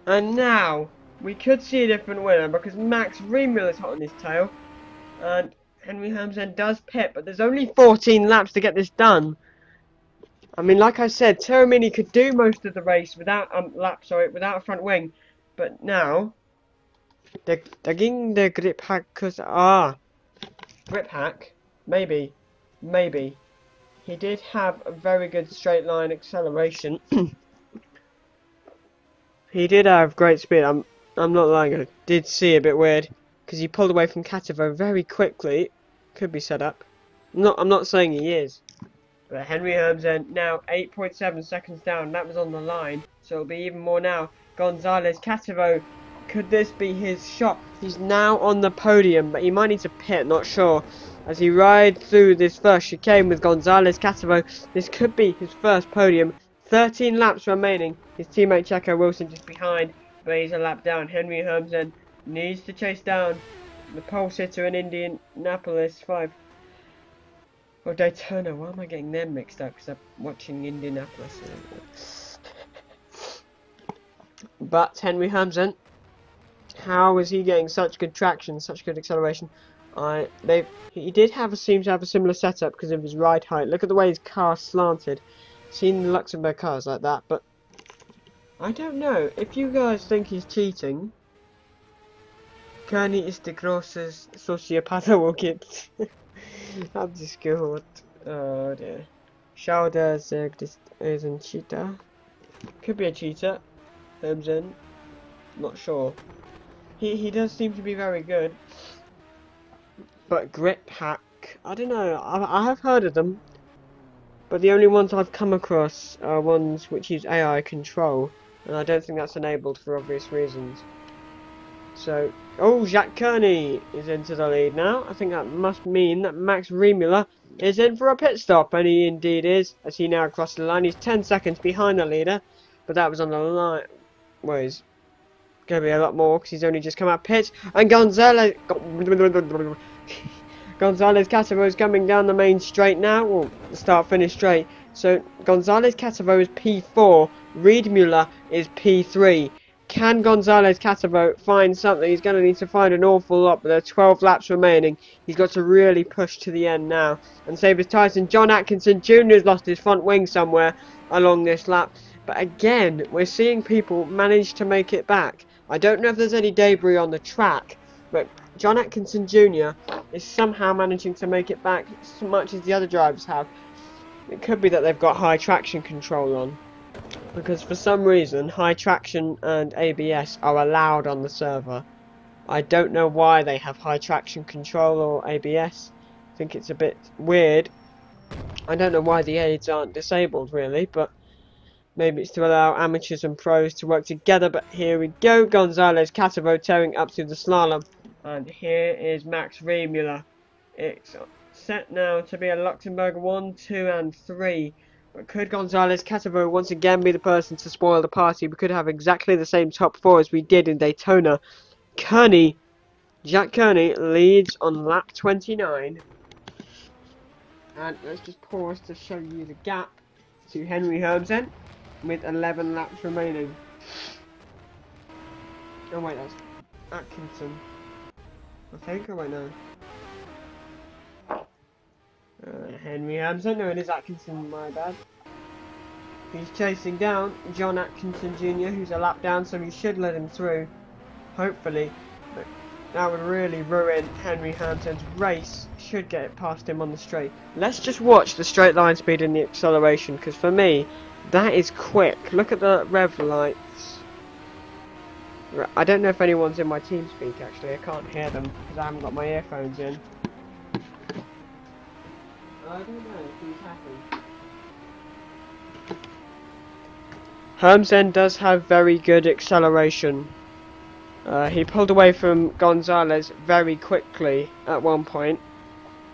And now we could see a different winner because Max Riemüller's hot on his tail. And Henry Hamsen does pit, but there's only 14 laps to get this done. I mean, like I said, Terramini could do most of the race without without a front wing. But now, daging the grip hack, grip hack, maybe. He did have a very good straight line acceleration. He did have great speed. I'm not lying. I did see a bit weird because he pulled away from Catavo very quickly. Could be set up. I'm not saying he is. But Henry Hamsen now 8.7 seconds down. That was on the line, so it'll be even more now. Gonzalez Catavo, could this be his shot? He's now on the podium, but he might need to pit. Not sure. As he rides through this first chicane with Gonzalez Catavo, this could be his first podium. 13 laps remaining. His teammate Checo Wilson just behind, but he's a lap down. Henry Hamsen needs to chase down the pole sitter in Indianapolis 5. Or Daytona, why am I getting them mixed up? Because I'm watching Indianapolis. But Henry Hamsen, how is he getting such good traction, such good acceleration? He did seem to have a similar setup because of his ride height. Look at the way his car slanted. Seen the Luxembourg cars like that, but I don't know. If you guys think he's cheating, Kearney ist der große Sociopath, wo gibt. Hab das gehört. Oh dear. Schauder sagt, is a cheater. Could be a cheater. Hamsen. Not sure. He does seem to be very good. But grip hack, I don't know. I have heard of them. But the only ones I've come across are ones which use AI control. And I don't think that's enabled for obvious reasons. So, oh, Jacques Kearney is into the lead now. I think that must mean that Max Riemüller is in for a pit stop. And he indeed is, as he now crosses the line. He's 10 seconds behind the leader. But that was on the line. Well, he's going to be a lot more because he's only just come out pit. And Gonzalez Catavo is coming down the main straight now. Well, the start-finish straight. So, Gonzalez Catavo is P4. Riemüller is P3. Can Gonzalez Catavo find something? He's going to need to find an awful lot, but there are 12 laps remaining. He's got to really push to the end now and save his Tyson. John Atkinson Jr. has lost his front wing somewhere along this lap. But again, we're seeing people manage to make it back. I don't know if there's any debris on the track, but John Atkinson Jr. is somehow managing to make it back as much as the other drivers have. It could be that they've got high traction control on, because for some reason high traction and ABS are allowed on the server. I don't know why they have high traction control or ABS. I think it's a bit weird. I don't know why the aids aren't disabled really, but maybe it's to allow amateurs and pros to work together. But here we go, Gonzalez Catavo tearing up through the slalom, and here is Max Riemüller. It's set now to be a Luxembourg 1, 2 and 3. But could Gonzalez Catavo once again be the person to spoil the party? We could have exactly the same top 4 as we did in Daytona. Jack Kearney leads on lap 29. And let's just pause to show you the gap to Henry Hermsen with 11 laps remaining. Oh wait, that's Atkinson, I think. Oh wait, no. Henry Hermsen, no, it is Atkinson, my bad. He's chasing down John Atkinson Jr., who's a lap down, so he should let him through, hopefully. But that would really ruin Henry Hermsen's race. Should get it past him on the straight. Let's just watch the straight line speed and the acceleration, because for me, that is quick. Look at the rev lights. I don't know if anyone's in my team speak actually. I can't hear them because I haven't got my earphones in. I don't know if he's happy. Hermsen does have very good acceleration. He pulled away from Gonzalez very quickly at one point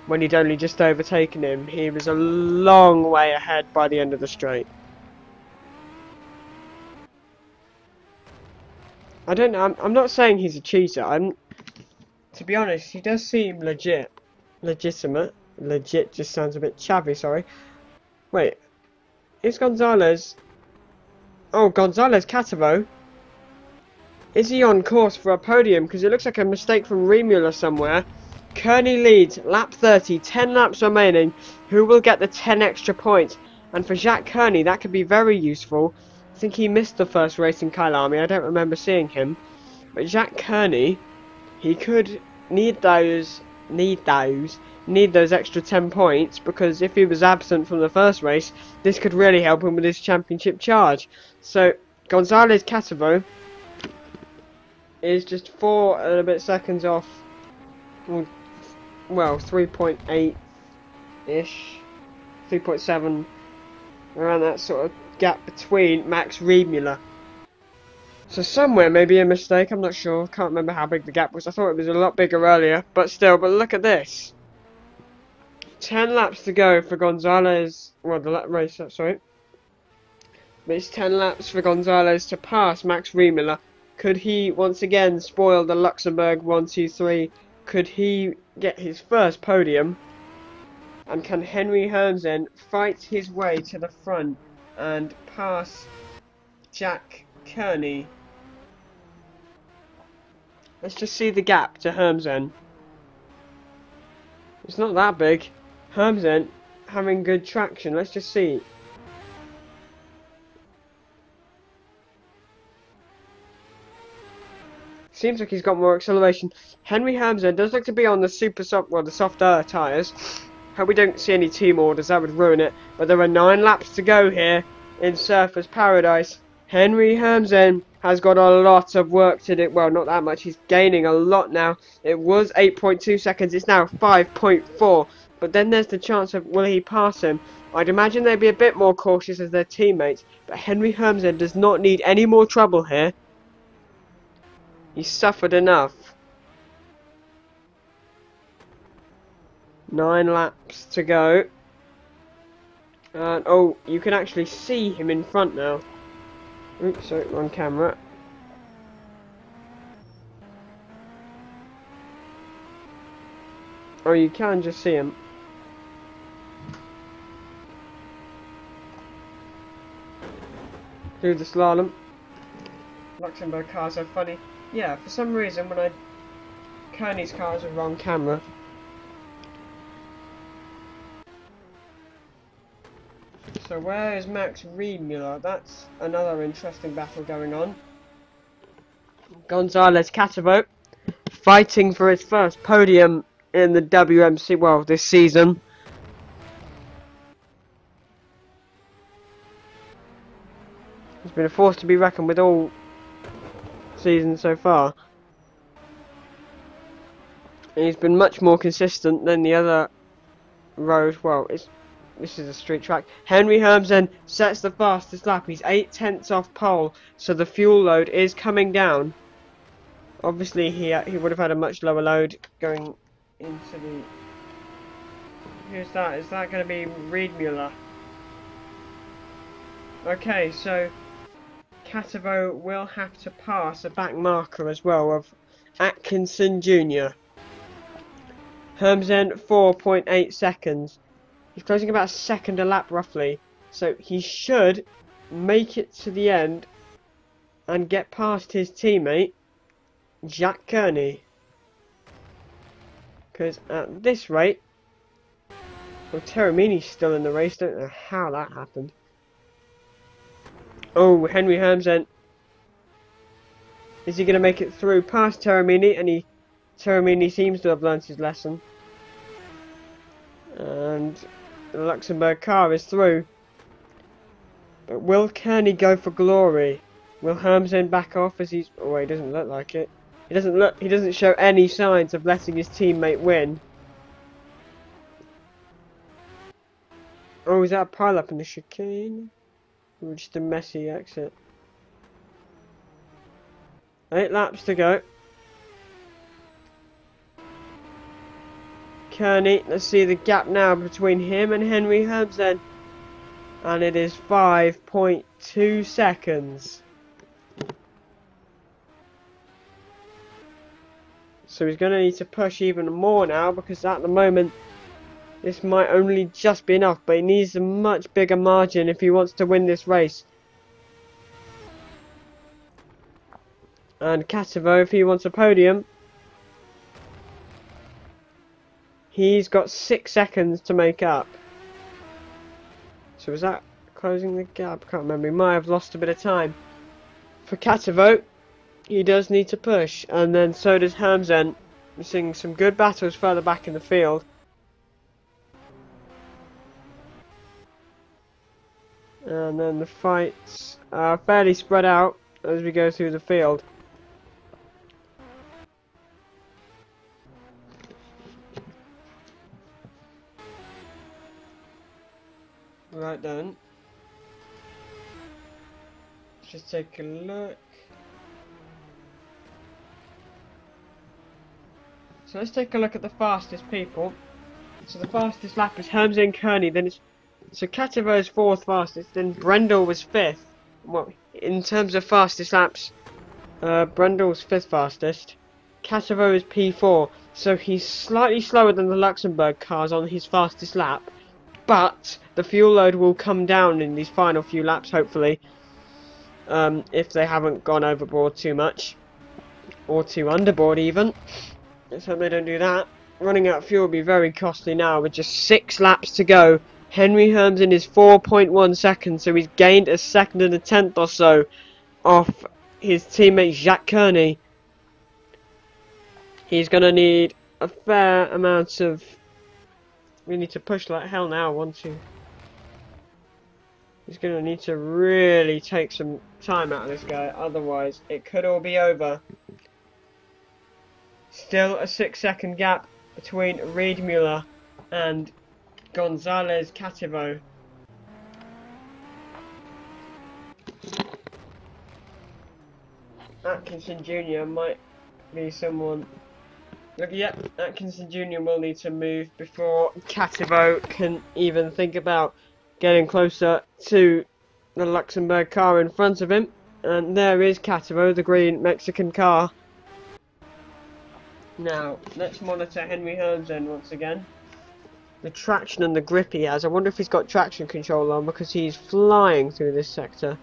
when he'd only just overtaken him. He was a long way ahead by the end of the straight. I don't know, I'm not saying he's a cheater. To be honest, he does seem legitimate. Legit just sounds a bit chavvy, sorry. Wait, is Gonzalez... Oh, Gonzalez Catavo? Is he on course for a podium? Because it looks like a mistake from Riemüller somewhere. Kearney leads, lap 30, 10 laps remaining. Who will get the 10 extra points? And for Jacques Kearney, that could be very useful. I think he missed the first race in Kyalami. I don't remember seeing him. But Jacques Kearney, he could need those extra 10 points, because if he was absent from the first race, this could really help him with his championship charge. So Gonzalez Catavo is just 4 and a bit seconds off, well, 3.8 ish, 3.7, around that sort of gap between Max Riemüller. So somewhere maybe a mistake, I'm not sure, can't remember how big the gap was. I thought it was a lot bigger earlier, but still. But look at this, 10 laps to go for Gonzalez, well, the lap race, sorry. But it's 10 laps for Gonzalez to pass Max Riemüller. Could he once again spoil the Luxembourg 1, 2, 3? Could he get his first podium? And can Henry Hermsen fight his way to the front and pass Jack Kearney? Let's just see the gap to Hermsen. It's not that big. Hermsen having good traction. Let's just see. Seems like he's got more acceleration. Henry Hermsen does look to be on the the softer tyres. Hope we don't see any team orders, that would ruin it. But there are 9 laps to go here in Surfers Paradise. Henry Hermsen has got a lot of work to do. Well, not that much. He's gaining a lot now. It was 8.2 seconds. It's now 5.4. But then there's the chance of, will he pass him? I'd imagine they'd be a bit more cautious as their teammates. But Henry Hermsen does not need any more trouble here. He's suffered enough. 9 laps to go. And, oh, you can actually see him in front now. Oops, sorry, wrong camera. Oh, you can just see him. Through the slalom. Luxembourg cars are funny. Yeah, for some reason when Kearney's car is a wrong camera. So where is Max Riedmuller? That's another interesting battle going on. Gonzalez Catavote fighting for his first podium in the WMC, well, this season. He's been a force to be reckoned with all seasons so far. And he's been much more consistent than the other road. Well, this is a street track. Henry Hermsen sets the fastest lap. He's 8/10 off pole, so the fuel load is coming down. Obviously, he would have had a much lower load going into the... Who's that? Is that going to be Riedmuller? Okay, so Catavo will have to pass a back marker as well of Atkinson Jr. Hermsen 4.8 seconds. He's closing about a second a lap roughly, so he should make it to the end and get past his teammate Jacques Kearney. Because at this rate, well, Terramini's still in the race. Don't know how that happened. Oh, Henry Hermsen. Is he going to make it through past Terramini? And Terramini seems to have learnt his lesson. And the Luxembourg car is through. But will Kearney go for glory? Will Hermsen back off as he's... Oh, he doesn't look like it. He doesn't show any signs of letting his teammate win. Oh, is that a pile up in the chicane? Or just a messy exit? 8 laps to go. Kearney, let's see the gap now between him and Henry Hermsen. And it is 5.2 seconds. So he's going to need to push even more now, because at the moment this might only just be enough, but he needs a much bigger margin if he wants to win this race. And Catavo, if he wants a podium, he's got 6 seconds to make up. So is that closing the gap? I can't remember. He might have lost a bit of time. For Catavo, he does need to push, and then so does Hermsen. We're seeing some good battles further back in the field. And then the fights are fairly spread out as we go through the field. Right then. Let's just take a look. So let's take a look at the fastest people. So the fastest lap is Hermsen Kearney, then it's... So Catavo is 4th fastest, then Brendel was 5th. Well, in terms of fastest laps, Brendel's 5th fastest. Catavo is P4, so he's slightly slower than the Luxembourg cars on his fastest lap. But the fuel load will come down in these final few laps, hopefully. If they haven't gone overboard too much. Or too underboard even. Let's hope they don't do that. Running out of fuel will be very costly now with just 6 laps to go. Henry Hermsen is 4.1 seconds, so he's gained a second and a tenth or so off his teammate Jacques Kearney. He's going to need a fair amount of... We need to push like hell now, He's going to need to really take some time out of this guy, otherwise it could all be over. Still a 6-second gap between Riedmuller and Gonzalez Catavo. Atkinson Jr. might be someone... Look, yep, Atkinson Jr. will need to move before Catavo can even think about getting closer to the Luxembourg car in front of him. And there is Catavo, the green Mexican car. Now, let's monitor Henry Hermsen once again. The traction and the grip he has. I wonder if he's got traction control on, because he's flying through this sector.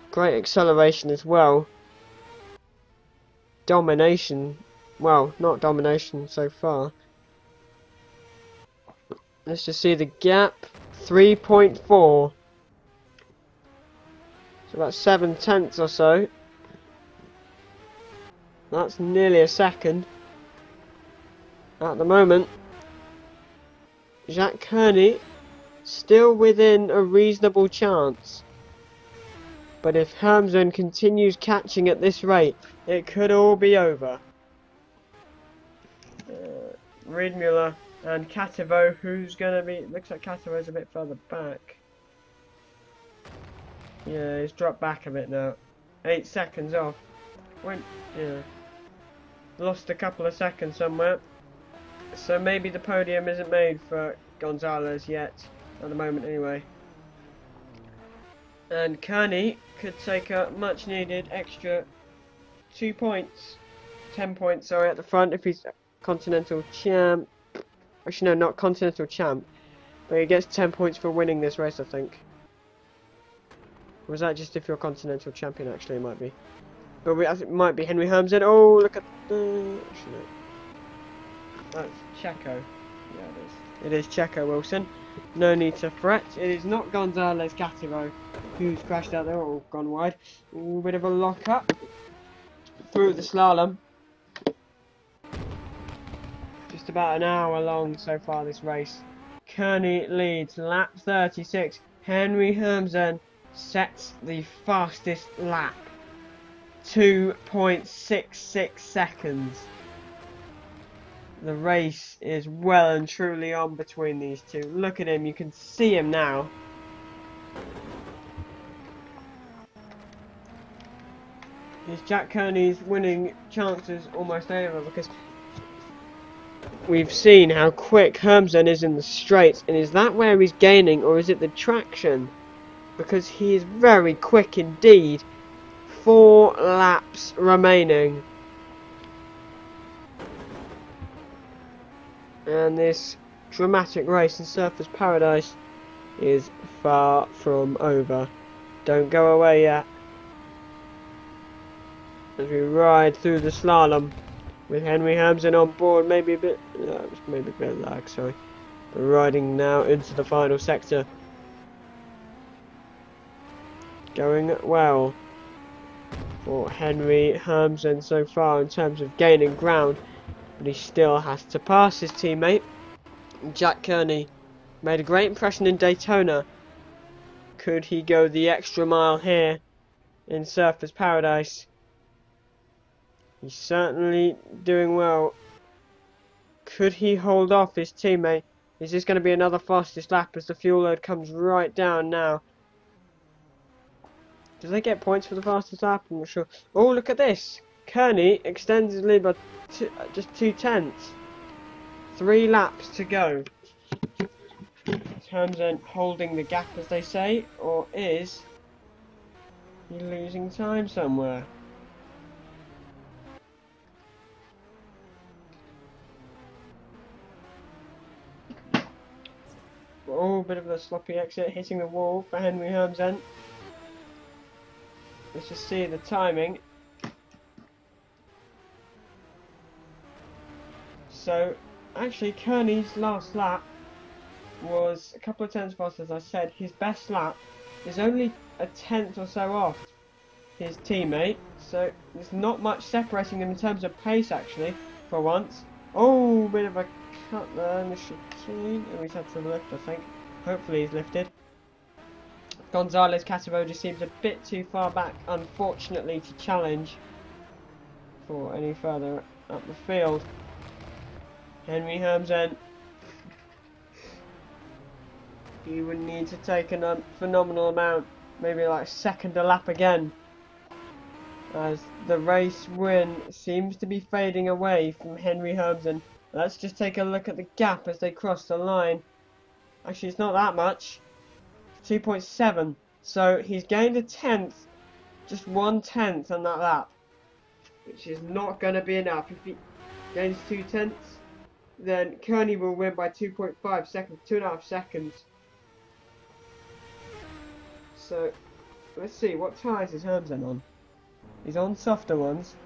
Great acceleration as well. Domination. Well, not domination so far. Let's just see the gap. 3.4. So about 7/10 or so. That's nearly a second. At the moment, Jacques Kearney still within a reasonable chance. But if Hermsen continues catching at this rate, it could all be over. Riedmuller and Kativo, who's gonna be? Looks like Kativo's a bit further back. Yeah, he's dropped back a bit now. 8 seconds off. Yeah. Lost a couple of seconds somewhere. So maybe the podium isn't made for Gonzalez yet, at the moment anyway. And Kearney could take a much needed extra 2 points. 10 points, sorry, at the front if he's Continental Champ. Actually no, not Continental Champ. But he gets 10 points for winning this race, I think. Or was that just if you're Continental Champion? Actually, it might be. But I think it might be Henry Hermsen. Oh, look at the... Actually, no. That's Checo. Yeah, it is. It is Checo Wilson. No need to fret. It is not Gonzalez Kativo who's crashed out there or gone wide. A little bit of a lock up through the slalom. Just about an hour long so far this race. Kearney leads lap 36. Henry Hermsen sets the fastest lap. 2.66 seconds. The race is well and truly on between these two. Look at him, you can see him now. Is Jack Kearney's winning chances almost over, because we've seen how quick Hermsen is in the straights, and is that where he's gaining, or is it the traction? Because he is very quick indeed. 4 laps remaining. And this dramatic race in Surfers Paradise is far from over. Don't go away yet. As we ride through the slalom with Henry Hermsen on board, maybe a bit of lag, sorry. We're riding now into the final sector. Going well for Henry Hermsen so far in terms of gaining ground, but he still has to pass his teammate. Jack Kearney made a great impression in Daytona. Could he go the extra mile here in Surfers Paradise? He's certainly doing well. Could he hold off his teammate? Is this going to be another fastest lap as the fuel load comes right down now? Does they get points for the fastest lap? I'm not sure. Oh, look at this. Kearney extends his lead by just 2/10. 3 laps to go. Is Hermsen holding the gap, as they say, or is he losing time somewhere? Oh, bit of a sloppy exit, hitting the wall for Henry Hermsen. Let's just see the timing. So, actually, Kearney's last lap was a couple of tenths fast, as I said. His best lap is only a tenth or so off his teammate, so there's not much separating them in terms of pace, actually, for once. Oh, bit of a cut there in the chicane. Oh, he's had to lift, I think. Hopefully he's lifted. Gonzalez Kativo just seems a bit too far back, unfortunately, to challenge for any further up the field. Henry Hermsen, he would need to take a phenomenal amount, maybe like second a lap again, as the race win seems to be fading away from Henry Hermsen. Let's just take a look at the gap as they cross the line. Actually, it's not that much. 2.7. So he's gained a tenth, just 1/10 on that lap, which is not going to be enough. If he gains 2/10, then Kearney will win by 2.5 seconds, 2.5 seconds. So let's see, what tyres is Hermsen on? He's on softer ones.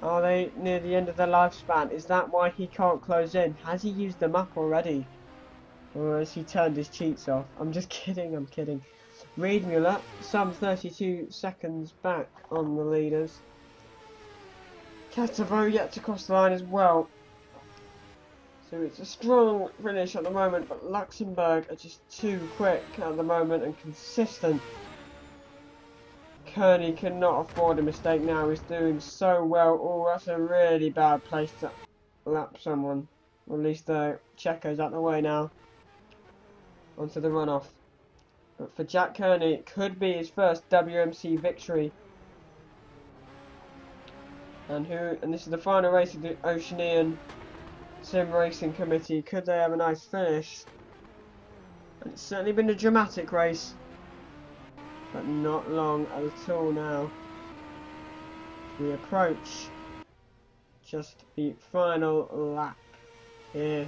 Are they near the end of their lifespan? Is that why he can't close in? Has he used them up already? Or has he turned his cheats off? I'm just kidding, I'm kidding. Reed Muller, some 32 seconds back on the leaders. Katovo yet to cross the line as well. So it's a strong finish at the moment, but Luxembourg are just too quick at the moment and consistent. Kearney cannot afford a mistake now, he's doing so well. Oh, that's a really bad place to lap someone. Or at least the Checo's out the way now. Onto the runoff. But for Jack Kearney, it could be his first WMC victory. And this is the final race of the Oceanian Sim Racing Committee. Could they have a nice finish? And it's certainly been a dramatic race, but not long at all now. We approach just the final lap here.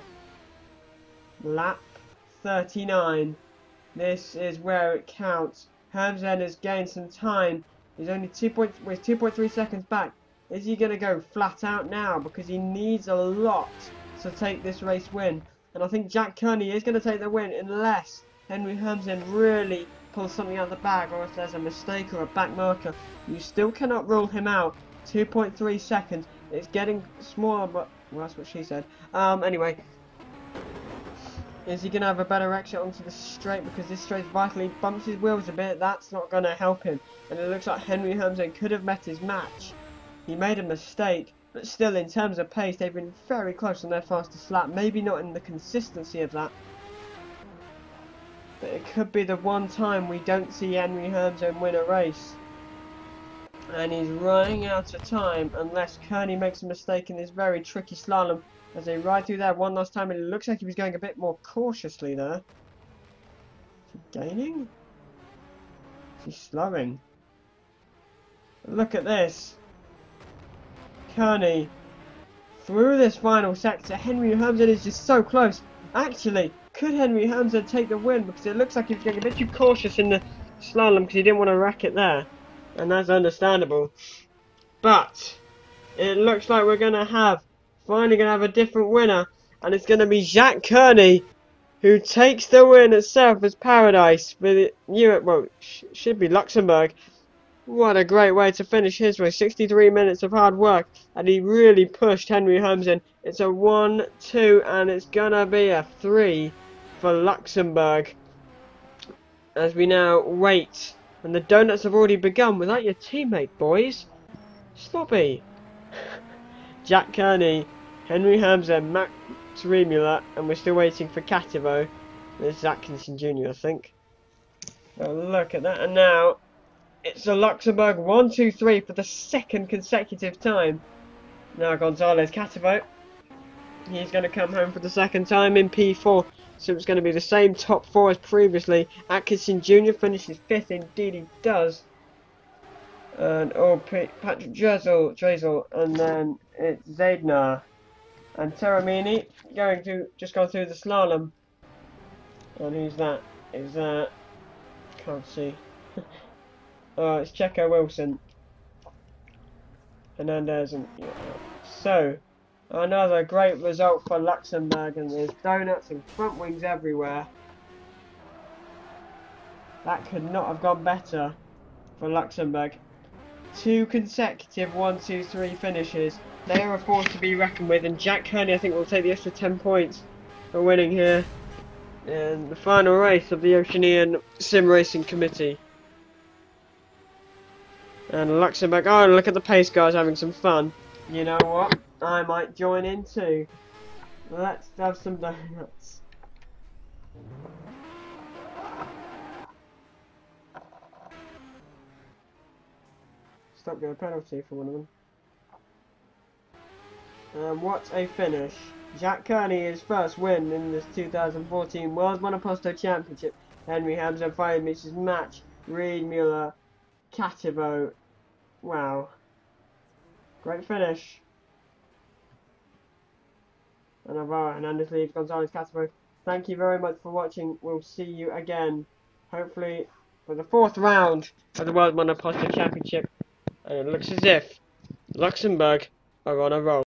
Lap 39. This is where it counts. Hamzen has gained some time. He's only 2.3 seconds back. Is he going to go flat out now? Because he needs a lot to take this race win. And I think Jack Kearney is going to take the win unless Henry Hamzen really pulls something out of the bag, or if there's a mistake or a back marker. You still cannot rule him out. 2.3 seconds. It's getting smaller, but well, that's what she said. Anyway. Is he going to have a better exit onto the straight? Because this straight vitally bumps his wheels a bit. That's not going to help him. And it looks like Henry Hamzen could have met his match. He made a mistake. But still, in terms of pace, they've been very close on their fastest lap. Maybe not in the consistency of that. But it could be the one time we don't see Henry Hamzen win a race. And he's running out of time unless Kearney makes a mistake in this very tricky slalom. As they ride through there one last time, and it looks like he was going a bit more cautiously there. Is he gaining? Is he slowing? Look at this. Kearney through this final sector. Henry Hamzen is just so close. Actually, could Henry Hamzen take the win? Because it looks like he was getting a bit too cautious in the slalom because he didn't want to wreck it there. And that's understandable. But it looks like we're finally going to have a different winner. And it's going to be Jack Kearney who takes the win at Surfers Paradise. With should be Luxembourg. What a great way to finish his race. 63 minutes of hard work. And he really pushed Henry Hamzen. It's a 1-2 and it's going to be a 3 for Luxembourg. As we now wait. And the donuts have already begun without your teammate, boys. Sloppy. Jack Kearney, Henry Hamzen, Max Remula, and we're still waiting for Kativo. There's Atkinson Jr., I think. Oh, look at that. And now it's a Luxembourg 1-2-3 for the second consecutive time. Now Gonzalez Kativo. He's going to come home for the second time in P4. So it's going to be the same top 4 as previously. Atkinson Jr. finishes 5th, indeed he does. And Patrick Drezel, and then it's Zaidnar. And Teramini just gone through the slalom. And who's that? Is that? Can't see. Oh, it's Checo Wilson. Hernandez and yeah. So another great result for Luxembourg, and there's donuts and front wings everywhere. That could not have gone better for Luxembourg. 2 consecutive 1-2-3 finishes. They are a force to be reckoned with, and Jack Kearney I think will take the extra 10 points for winning here in the final race of the Oceanian Sim Racing Committee. And Luxembourg, oh look at the pace guys having some fun. You know what? I might join in too. Let's have some donuts. Stop getting a penalty for one of them. What a finish. Jack Kearney, his first win in this 2014 World Monoposto Championship. Henry Hamzen finally meets his match. Reed Muller, Kativo. Wow. Great finish. And Alvaro Hernandez leaves Gonzalez Kativo. Thank you very much for watching. We'll see you again, hopefully, for the 4th round of the World Monoposto Championship. And it looks as if Luxembourg are on a roll.